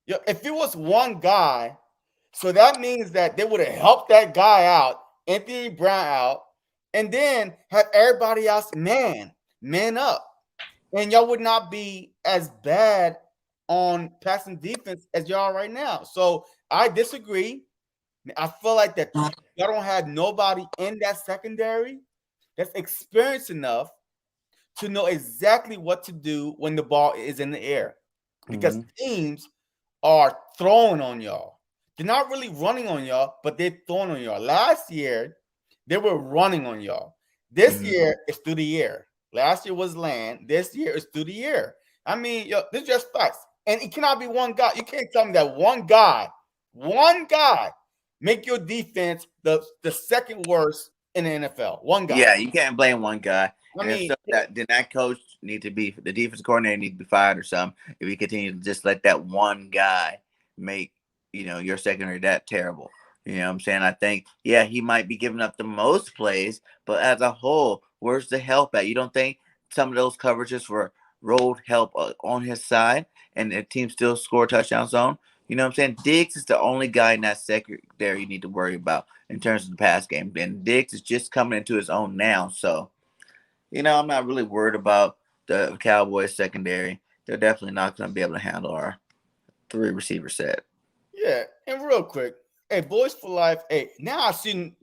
If it was one guy, so that means that they would have helped that guy out, Anthony Brown out, and then have everybody else man up. And y'all would not be as bad on passing defense as y'all are right now. So I disagree. I feel like that y'all don't have nobody in that secondary that's experienced enough to know exactly what to do when the ball is in the air. Because teams are throwing on y'all. They're not really running on y'all, but they're throwing on y'all. Last year, they were running on y'all. This year, it's through the air. Last year was land. This year is through the air. I mean, this is just facts. And it cannot be one guy. You can't tell me that one guy, make your defense the second worst in the NFL. One guy. Yeah, you can't blame one guy. I And if mean, so, then that coach need to be the defense coordinator need to be fired or something. If you continue to just let that one guy make your secondary that terrible. You know what I'm saying? I think he might be giving up the most plays, but as a whole, where's the help at? You don't think some of those coverages were rolled help on his side and the team still score touchdown zone? You know what I'm saying? Diggs is the only guy in that secondary you need to worry about in terms of the pass game. And Diggs is just coming into his own now. So, I'm not really worried about the Cowboys secondary. They're definitely not going to be able to handle our three receiver set. yeah. And real quick, hey, boys for life. Hey, now I see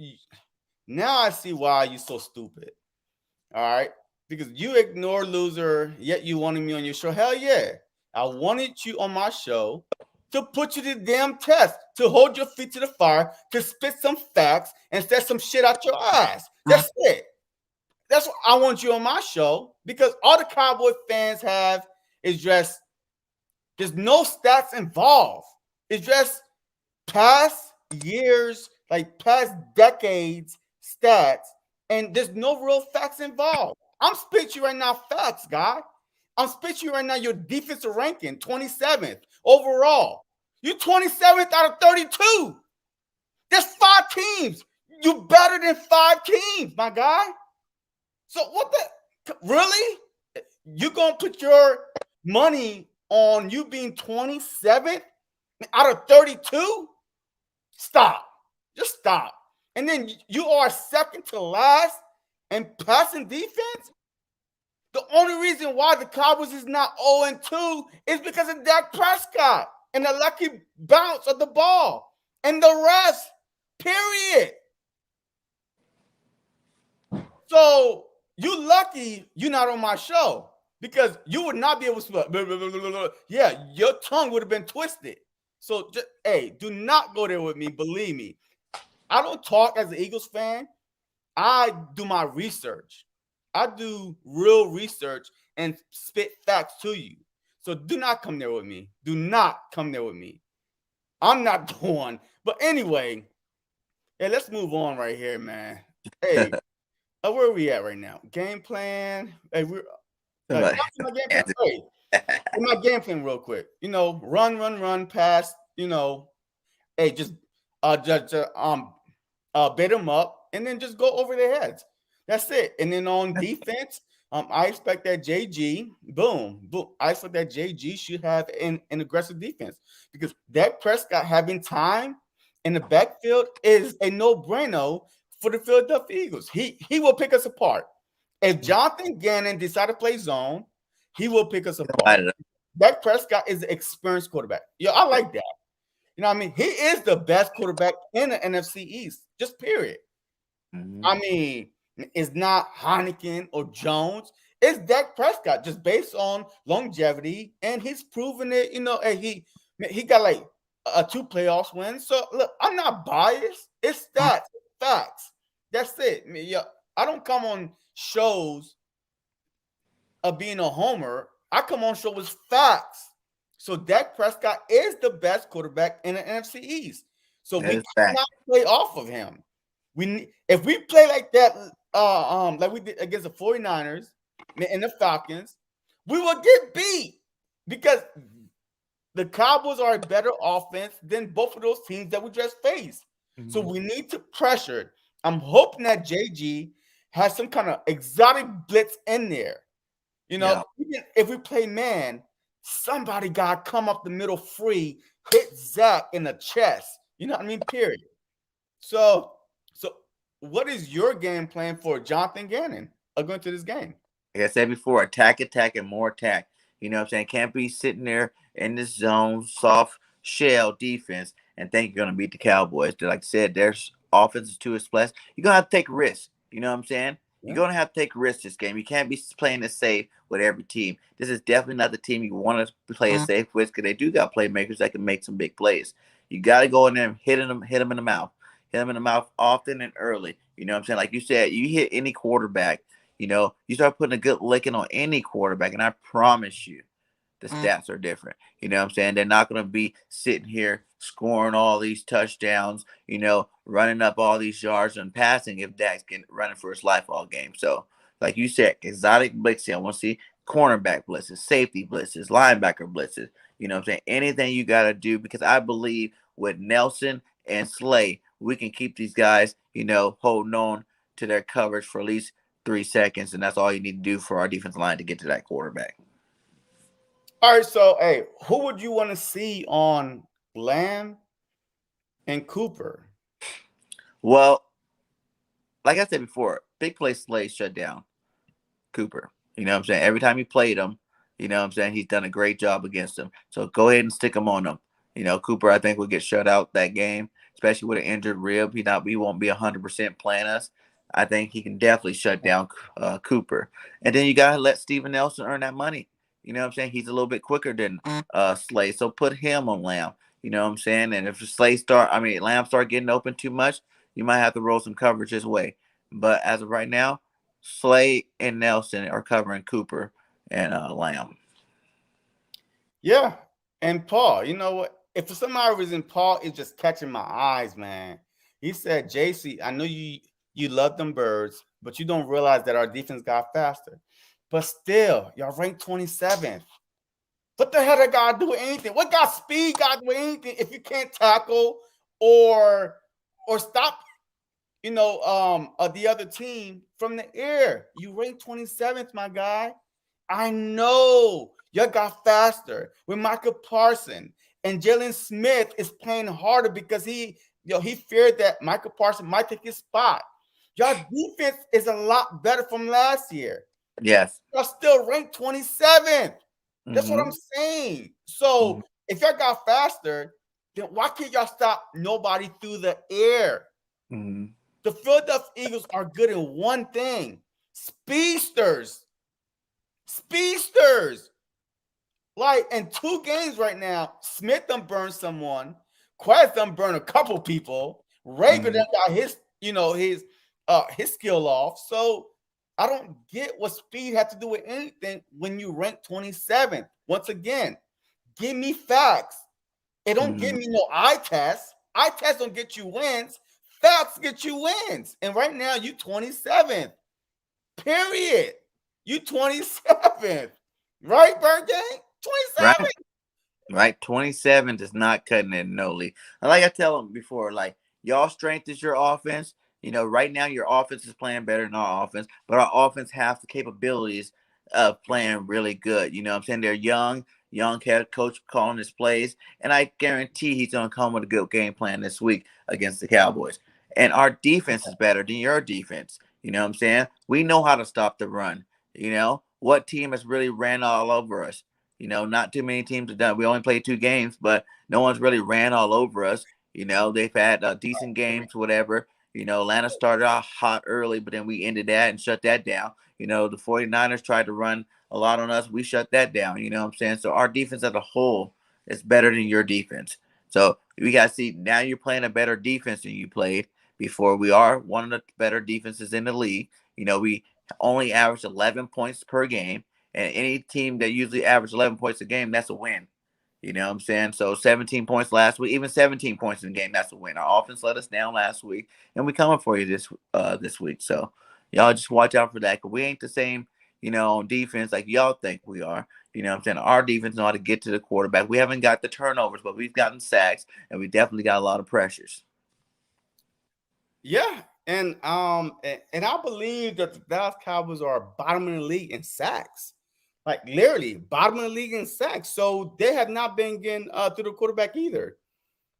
why you're so stupid. All right. Because you ignore loser, yet you wanted me on your show. Hell yeah. I wanted you on my show to put you to the damn test, to hold your feet to the fire, to spit some facts and set some shit out your ass. That's it. That's what I want you on my show, because all the Cowboy fans have is just there's no stats involved. It's just past years, like past decades stats, and there's no real facts involved. I'm spitting you right now facts, guy. I'm spitting you right now your defensive ranking, 27th overall. You 27th out of 32. There's 5 teams. You better than 5 teams, my guy. So what the really? You gonna put your money on you being 27th out of 32? Stop. Just stop. And then you are second to last and passing defense. The only reason why the Cowboys is not 0-2 is because of Dak Prescott and the lucky bounce of the ball and the rest. Period. So you lucky you're not on my show because you would not be able to. Blah, blah, blah, yeah, your tongue would have been twisted. So just, hey, do not go there with me. Believe me, I don't talk as an Eagles fan. I do my research. I do real research and spit facts to you. So do not come there with me. Do not come there with me. I'm not going. But anyway, hey, let's move on right here, man. Hey, where are we at right now? Game plan. Hey, we're my game plan. Hey, my game plan real quick. Run, pass. Hey, just bait them up and then just go over their heads. That's it. And then on defense, I expect that JG, boom. I expect that JG should have an aggressive defense because Dak Prescott having time in the backfield is a no-brainer for the Philadelphia Eagles. He will pick us apart. If Jonathan Gannon decide to play zone, he will pick us apart. Dak Prescott is an experienced quarterback. Yeah, I like that. You know what I mean? He is the best quarterback in the NFC East, just period. Mm-hmm. I mean, it's not Heineken or Jones. It's Dak Prescott, just based on longevity, and he's proven it. And he got like 2 playoffs wins. So look, I'm not biased. It's stats, facts. That's it. I mean, yeah, I don't come on shows of being a homer. I come on shows with facts. So Dak Prescott is the best quarterback in the NFC East. So we cannot play off of him. If we play like that, like we did against the 49ers and the Falcons, we will get beat because the Cowboys are a better offense than both of those teams that we just faced. Mm-hmm. So we need to pressure. I'm hoping that JG has some kind of exotic blitz in there. Even if we play man, somebody got to come up the middle free, hit Zach in the chest. You know what I mean? Period. So what is your game plan for Jonathan Gannon going to this game? Like I said before, attack, and more attack. You know what I'm saying? Can't be sitting there in this zone, soft shell defense, and think you're going to beat the Cowboys. Like I said, there's offenses to its place. You're going to have to take risks. You know what I'm saying? You're going to have to take risks this game. You can't be playing it safe with every team. This is definitely not the team you want to play it safe with because they do got playmakers that can make some big plays. You got to go in there and hit them in the mouth. Hit them in the mouth often and early. You know what I'm saying? Like you said, you hit any quarterback, you start putting a good licking on any quarterback, and I promise you the stats are different. You know what I'm saying? They're not going to be sitting here scoring all these touchdowns, running up all these yards and passing if Dak's running for his life all game. So, like you said, exotic blitzing. I want to see cornerback blitzes, safety blitzes, linebacker blitzes. You know what I'm saying? Anything you got to do because I believe with Nelson and Slay, we can keep these guys, holding on to their coverage for at least 3 seconds, and that's all you need to do for our defensive line to get to that quarterback. All right, so, hey, who would you want to see on Lamb and Cooper? Well, like I said before, big play Slay shut down Cooper. You know what I'm saying? Every time he played him, you know what I'm saying, he's done a great job against him. So go ahead and stick him on him. Cooper, I think, will get shut out that game, especially with an injured rib. He won't be 100% playing us. I think he can definitely shut down Cooper. And then you got to let Steven Nelson earn that money. You know what I'm saying? He's a little bit quicker than Slay. So put him on Lamb. You know what I'm saying? And if Lamb start getting open too much, you might have to roll some coverage his way. But as of right now, Slay and Nelson are covering Cooper and Lamb. Yeah. And Paul, you know what? If for some odd reason Paul is just catching my eyes, man. He said, JC, I know you love them birds, but you don't realize that our defense got faster. But still, y'all ranked 27th. What the hell that guy do anything? What got speed got do anything if you can't tackle or stop, the other team from the air? You ranked 27th, my guy. I know y'all got faster with Michael Parsons, and Jalen Smith is playing harder because he feared that Michael Parsons might take his spot. Y'all defense is a lot better from last year. Yes. Y'all still ranked 27th. That's what I'm Mm-hmm. saying. So if y'all got faster, then why can't y'all stop nobody through the air? Mm-hmm. The Philadelphia Eagles are good in one thing: speedsters. Speedsters. Like in 2 games right now, Smith done burned someone, Quest done burned a couple people, Rager Mm-hmm. done got his skill off. So I don't get what speed had to do with anything when you rank 27th. Once again, give me facts. It don't give Mm-hmm. me no eye test. Eye test don't get you wins. Facts get you wins. And right now you 27th. Period. You 27th. Right, Bird Gang? Right. 27th. Right. 27 is not cutting it, no Lee. Like I tell them before, like y'all strength is your offense. Right now your offense is playing better than our offense, but our offense has the capabilities of playing really good. You know what I'm saying? They're young head coach calling his plays, and I guarantee he's gonna come with a good game plan this week against the Cowboys. And our defense is better than your defense. You know what I'm saying? We know how to stop the run. What team has really ran all over us? Not too many teams have done. We only played 2 games, but no one's really ran all over us. They've had decent games, whatever. Atlanta started off hot early, but then we ended that and shut that down. The 49ers tried to run a lot on us. We shut that down. You know what I'm saying? So our defense as a whole is better than your defense. So we got to see now you're playing a better defense than you played before. We are one of the better defenses in the league. We only averaged 11 points per game. And any team that usually averages 11 points a game, that's a win. You know what I'm saying? So 17 points last week, even 17 points in the game, that's a win. Our offense let us down last week, and we coming for you this week. So y'all just watch out for that, because we ain't the same, on defense like y'all think we are. You know what I'm saying? Our defense know how to get to the quarterback. We haven't got the turnovers, but we've gotten sacks, and we definitely got a lot of pressures. Yeah. And I believe that the Dallas Cowboys are bottom of the league in sacks. Like literally bottom of the league in sacks. So they have not been getting through the quarterback either.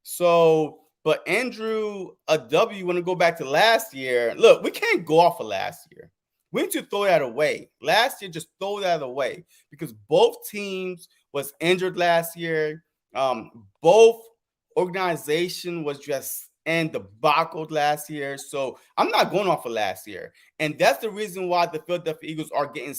So, but Andrew, a W, want to go back to last year. Look, we can't go off of last year. We need to throw that away. Last year, just throw that away because both teams was injured last year. Both organization was just and debacle last year. So I'm not going off of last year, and that's the reason why the Philadelphia Eagles are getting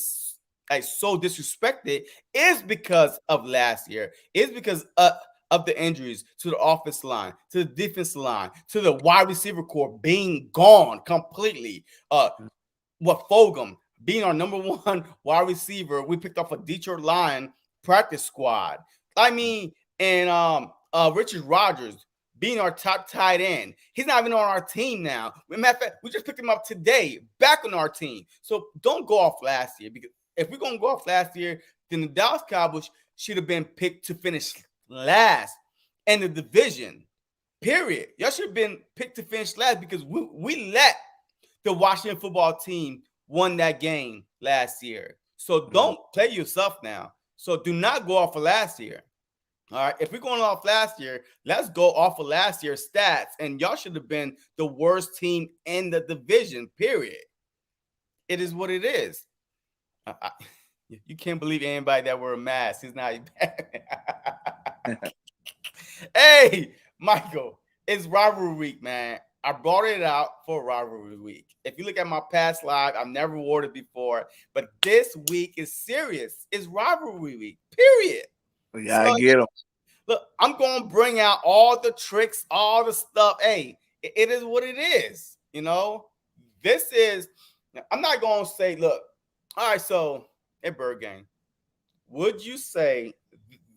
like so disrespected is because of last year. It's because of the injuries to the offensive line, to the defensive line, to the wide receiver core being gone completely. What Fogum being our number one wide receiver, we picked up a Detroit Lion practice squad. I mean, and Richard Rodgers being our top tight end. He's not even on our team now. Matter of fact, we just picked him up today, back on our team. So don't go off last year, because if we're gonna go off last year, then the Dallas Cowboys should have been picked to finish last in the division. Period. Y'all should have been picked to finish last because we let the Washington football team won that game last year. So don't play yourself now. So do not go off of last year. All right. If we're going off last year, let's go off of last year's stats. And y'all should have been the worst team in the division, period. It is what it is. You can't believe anybody that wear a mask is not bad. Hey, Michael, it's rivalry week, man. I brought it out for rivalry week. If you look at my past live, I've never worn it before, but this week is serious. It's rivalry week, period. We So gotta get them. look, I'm gonna bring out all the tricks, all the stuff. Hey, it is what it is. This is. I'm not gonna say, look. All right, so hey, Bird Gang, would you say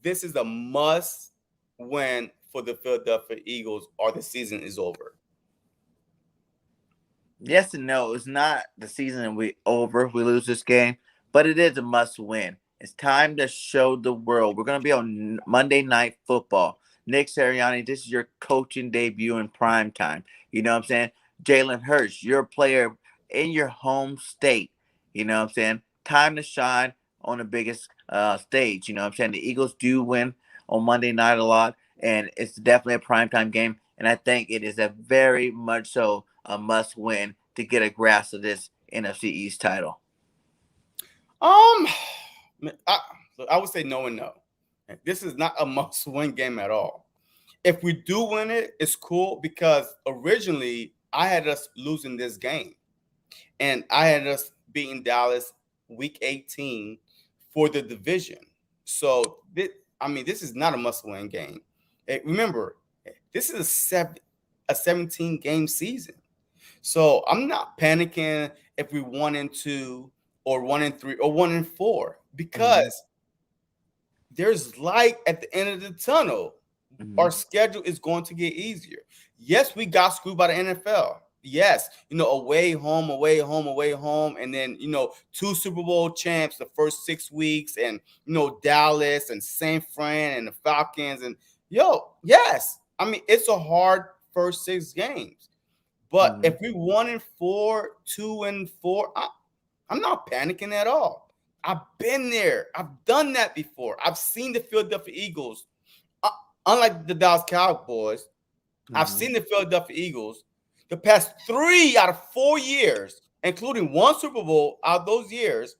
this is a must win for the Philadelphia Eagles, or the season is over? Yes and no. It's not the season we over if we lose this game, but it is a must win. It's time to show the world. We're gonna be on Monday Night Football. Nick Sirianni, this is your coaching debut in prime time. You know what I'm saying? Jalen Hurts, you're a player in your home state. You know what I'm saying? Time to shine on the biggest stage. You know what I'm saying? The Eagles do win on Monday night a lot, and it's definitely a primetime game. And I think it is a very much so a must win to get a grasp of this NFC East title? I, I would say no and no. This is not a must-win game at all. If we do win it, it's cool because originally I had us losing this game, and I had us beating Dallas week 18 for the division. So this is not a must-win game. Remember, this is a 17 game season. So I'm not panicking if we 1-2 or 1-3 or 1-4 because there's light at the end of the tunnel. Our schedule is going to get easier. Yes, we got screwed by the NFL. Yes, away, home, away, home, away, home, and then 2 Super Bowl champs the first 6 weeks, and Dallas and San Fran and the Falcons, and yes, I mean it's a hard first 6 games. But if we 1-4, 2-4, I'm not panicking at all. I've been there. I've done that before. I've seen the Philadelphia Eagles. Unlike the Dallas Cowboys, I've seen the Philadelphia Eagles the past 3 out of 4 years, including 1 Super Bowl out of those years,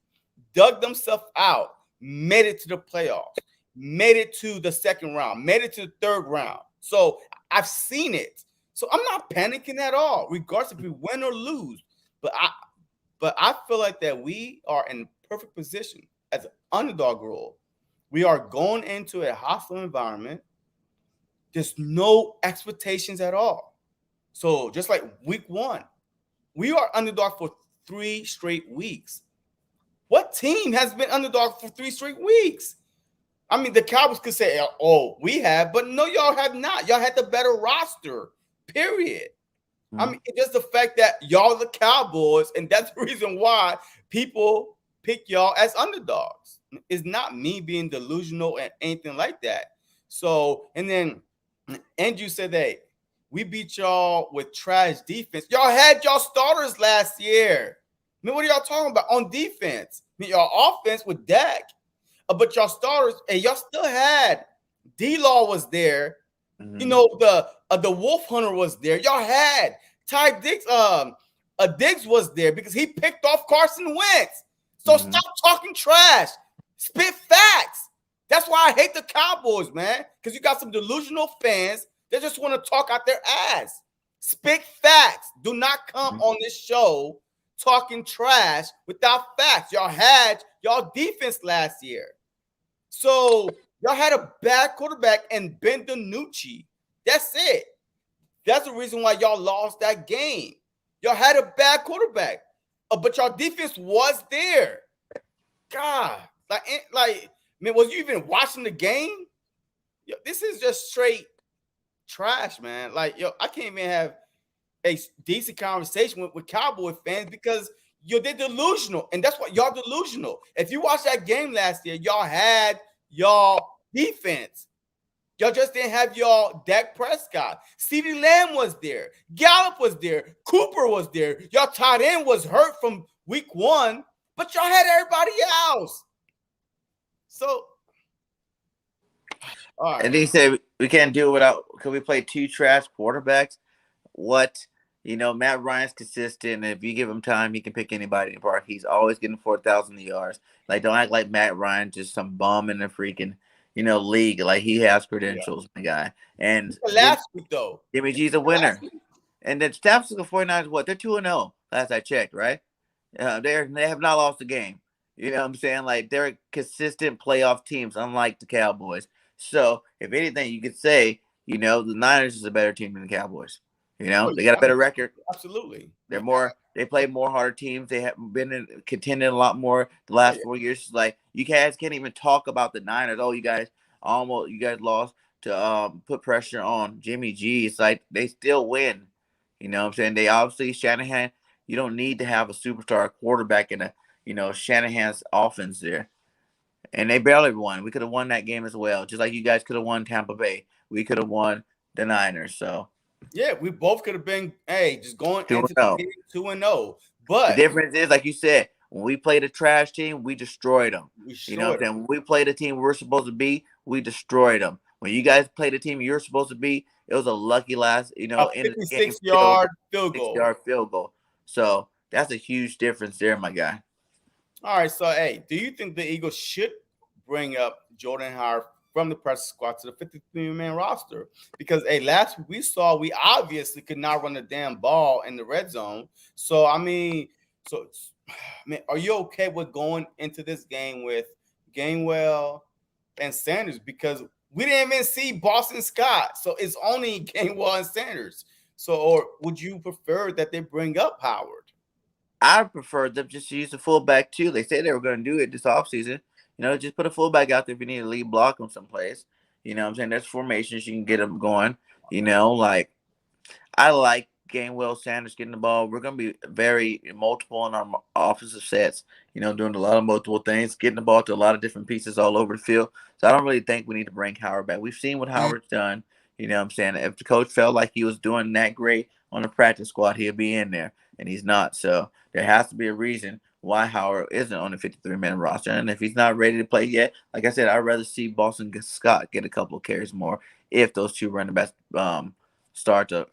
dug themselves out, made it to the playoffs, made it to the second round, made it to the third round. So I've seen it. So I'm not panicking at all, regardless if we win or lose. But I feel like that we are in perfect position as an underdog role. We are going into a hostile environment. There's no expectations at all. So just like week 1, we are underdog for 3 straight weeks. What team has been underdog for 3 straight weeks? I mean, the Cowboys could say, oh, we have, but no, y'all have not. Y'all had the better roster, period. I mean, it's just the fact that y'all are the Cowboys, and that's the reason why people pick y'all as underdogs. It's not me being delusional and anything like that. So, and then Andrew said that we beat y'all with trash defense. Y'all had y'all starters last year. I mean, what are y'all talking about on defense? I mean, y'all offense with Dak, but y'all starters, and y'all still had D-Law was there. The Wolf Hunter was there. Y'all had Ty Diggs. Diggs was there because he picked off Carson Wentz. So stop talking trash. Spit facts. That's why I hate the Cowboys, man. Because you got some delusional fans that just want to talk out their ass. Spit facts. Do not come on this show talking trash without facts. Y'all had y'all defense last year. So y'all had a bad quarterback and Ben DiNucci. That's it. That's the reason why y'all lost that game. Y'all had a bad quarterback, but y'all defense was there. God, man, was you even watching the game? Yo, this is just straight trash, man. I can't even have a decent conversation with Cowboy fans because they're delusional, and that's what y'all delusional. If you watched that game last year, y'all had y'all defense. Y'all just didn't have y'all Dak Prescott. CeeDee Lamb was there. Gallup was there. Cooper was there. Y'all tight end was hurt from week 1, but y'all had everybody else. So, all right. And he said we can't do it without. Could we play 2 trash quarterbacks? What? Matt Ryan's consistent. And if you give him time, he can pick anybody in the park. He's always getting 4,000 yards. Don't act like Matt Ryan just some bum in the freaking league. He has credentials, my guy. And last week though, Jimmy G's a winner. And the San Francisco 49ers, what? They're 2-0 last I checked, right? They have not lost a game. You know what I'm saying? They're consistent playoff teams, unlike the Cowboys. So if anything, you could say, the Niners is a better team than the Cowboys. They got a better record. Absolutely. They play more harder teams. They have been contending a lot more the last 4 years. You guys can't even talk about the Niners. Oh, you guys lost to put pressure on Jimmy G. It's they still win. You know what I'm saying? They obviously Shanahan, you don't need to have a superstar quarterback in Shanahan's offense there. And they barely won. We could have won that game as well. Just like you guys could have won Tampa Bay. We could have won the Niners. So yeah, we both could have been, just going into 2-0. But the difference is, like you said, when we played a trash team, we destroyed them. When we played a team we're supposed to be, we destroyed them. When you guys played a team you're supposed to be, it was a lucky last, a 56-yard field goal. So that's a huge difference there, my guy. All right, so hey, do you think the Eagles should bring up Jordan Howard from the practice squad to the 53-man roster? Because hey, last week we saw we obviously could not run the damn ball in the red zone. So I mean, so I mean, are you okay with going into this game with Gainwell and Sanders? Because we didn't even see Boston Scott, so it's only Gainwell and Sanders. So, or would you prefer that they bring up Howard? I prefer them just to use the fullback too. They said they were going to do it this offseason. Just put a fullback out there if you need a lead block on someplace. What I'm saying? There's formations you can get them going. Like I like Gainwell Sanders getting the ball. We're going to be very multiple in our offensive sets, doing a lot of multiple things, getting the ball to a lot of different pieces all over the field. So I don't really think we need to bring Howard back. We've seen what Howard's done. What I'm saying? If the coach felt like he was doing that great on the practice squad, he'll be in there, and he's not. So there has to be a reason why Howard isn't on the 53-man roster. And if he's not ready to play yet, like I said, I'd rather see Boston Scott get a couple of carries more if those two running backs start to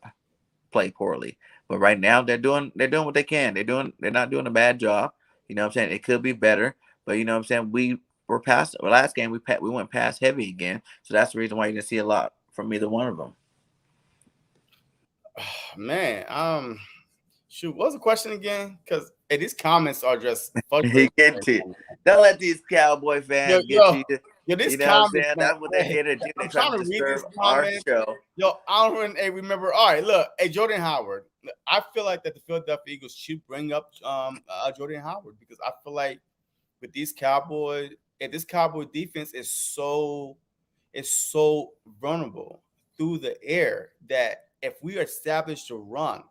play poorly. But right now they're doing what they can. They're not doing a bad job. What I'm saying? It could be better, but what I'm saying, we were past last game, we went past heavy again. So that's the reason why you didn't see a lot from either one of them. Man, shoot, what was the question again? Because hey, these comments are just He frustrating. get to you. Don't let these Cowboy Yo, fans get yo, to you. yo, these What I'm comments, saying? man. That's what they're Hey, here to do. They're I'm trying trying to to read disturb these our comments. show. Yo, I don't even remember. All right, look, hey, Jordan Howard. I feel like that the Philadelphia Eagles should bring up Jordan Howard because I feel like with these Cowboys, this Cowboy defense is so vulnerable through the air that if we establish the run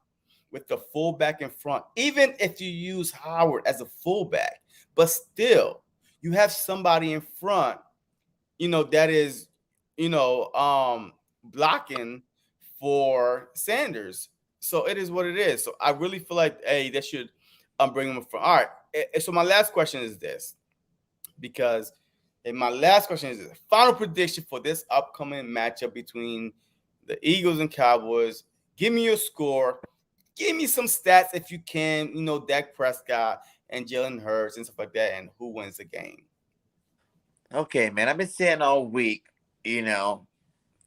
with the fullback in front, even if you use Howard as a fullback, but still you have somebody in front, that is, blocking for Sanders. So it is what it is. So I really feel like, hey, they should bring him in front. All right. So my last question is this, because and my last question is this. Final prediction for this upcoming matchup between the Eagles and Cowboys. Give me your score. Give me some stats if you can. Dak Prescott and Jalen Hurts and stuff like that, and who wins the game. Okay, man. I've been saying all week, you know,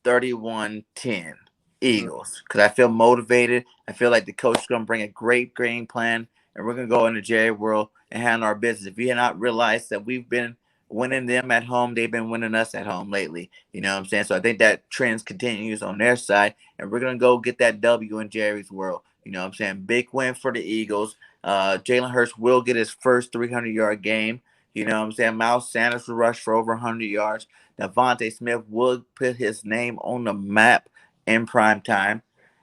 31-10 Mhm. Eagles because I feel motivated. I feel like the coach is going to bring a great game plan, and we're going to go into Jerry World and handle our business. If you have not realized that we've been winning them at home, they've been winning us at home lately. You know what I'm saying? So I think that trend continues on their side, and we're going to go get that W in Jerry's World. You know what I'm saying? Big win for the Eagles. Jalen Hurts will get his first 300-yard game. You know what I'm saying? Miles Sanders will rush for over 100 yards. Devontae Smith would put his name on the map in prime time.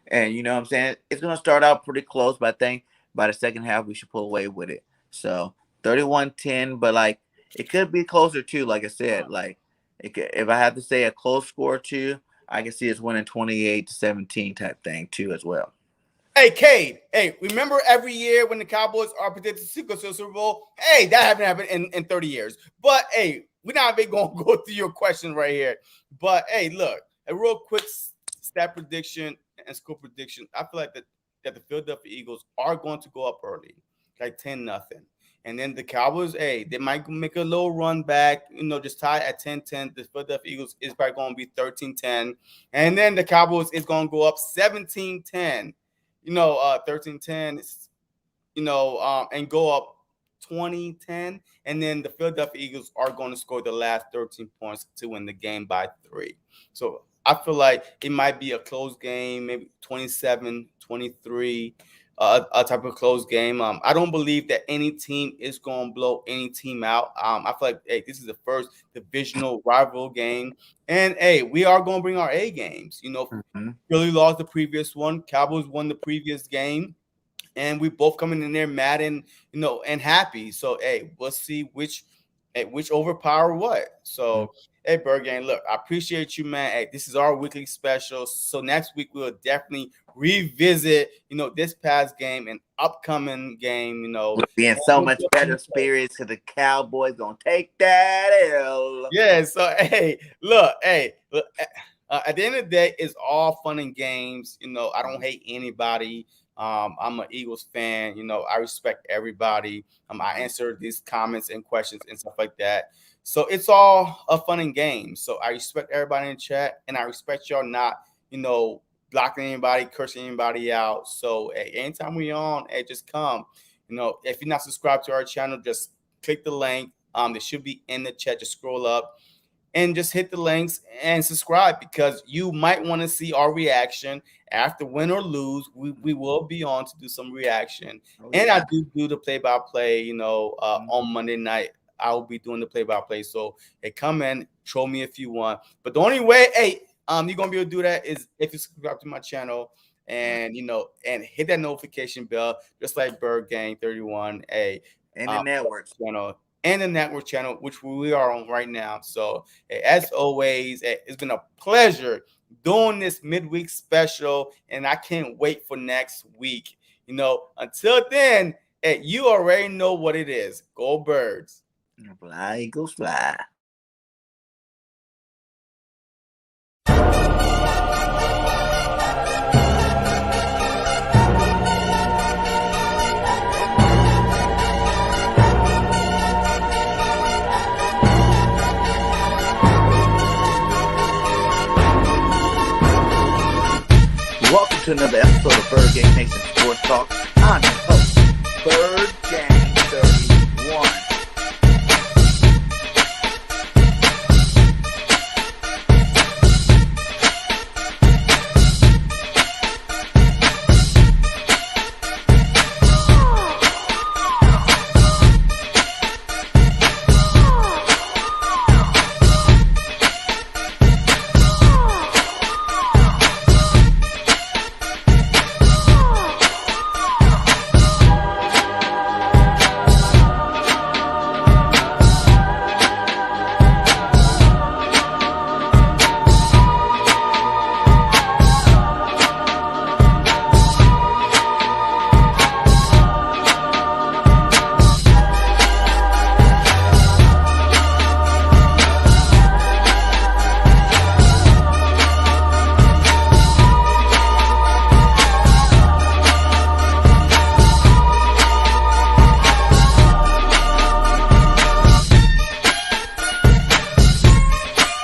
And you know what I'm saying? It's going to start out pretty close, but I think by the second half, we should pull away with it. So 31-10, but like it could be closer too, like I said. Like if I had to say a close score too, I can see us winning 28-17 type thing too as well. Hey, Cade. Hey, remember every year when the Cowboys are predicted to go to the Super Bowl? Hey, that haven't happened in 30 years. But hey, we're not even going to go through your question right here. But hey, look, a real quick stat prediction and score prediction. I feel like that the Philadelphia Eagles are going to go up early, like 10-0. And then the Cowboys, hey, they might make a little run back, just tie at 10-10. The Philadelphia Eagles is probably going to be 13-10. And then the Cowboys is going to go up 17-10. 13-10, and go up 20-10. And then the Philadelphia Eagles are going to score the last 13 points to win the game by 3. So I feel like it might be a close game, maybe 27-23, a type of close game. I don't believe that any team is going to blow any team out. I feel like, hey, this is the first divisional rival game. And, hey, we are going to bring our A games. Mm-hmm. Philly lost the previous one. Cowboys won the previous game. And we both coming in there mad and happy. So, hey, we'll see which overpower what. So, hey, Bergen, look, I appreciate you, man. Hey, this is our weekly special. So next week we'll definitely revisit, this past game and upcoming game, We'll be in so much better spirits because the Cowboys gonna take that L. Yeah. So hey, look, at the end of the day, it's all fun and games. I don't hate anybody. I'm an Eagles fan. You know, I respect everybody. I answer these comments and questions and stuff like that. So it's all a fun and game. So I respect everybody in the chat, and I respect y'all not, you know, blocking anybody, cursing anybody out. So anytime we on, just come. You know, if you're not subscribed to our channel, just click the link. They should be in the chat. Just scroll up and just hit the links and subscribe, because you might want to see our reaction after win or lose. We will be on to do some reaction. And I do the play-by-play, you know, on Monday night. I will be doing the play-by-play. So hey, come in, troll me if you want. But the only way, you're gonna be able to do that is if you subscribe to my channel and you know, and hit that notification bell, just like Bird Gang 31. And the networks channel. And the network channel, which we are on right now. So, as always, it's been a pleasure doing this midweek special, and I can't wait for next week. You know, until then, you already know what it is. Go Birds. Fly, Eagles, fly. Welcome to another episode of Bird Gang Nation Sports Talk. I'm your host, Bird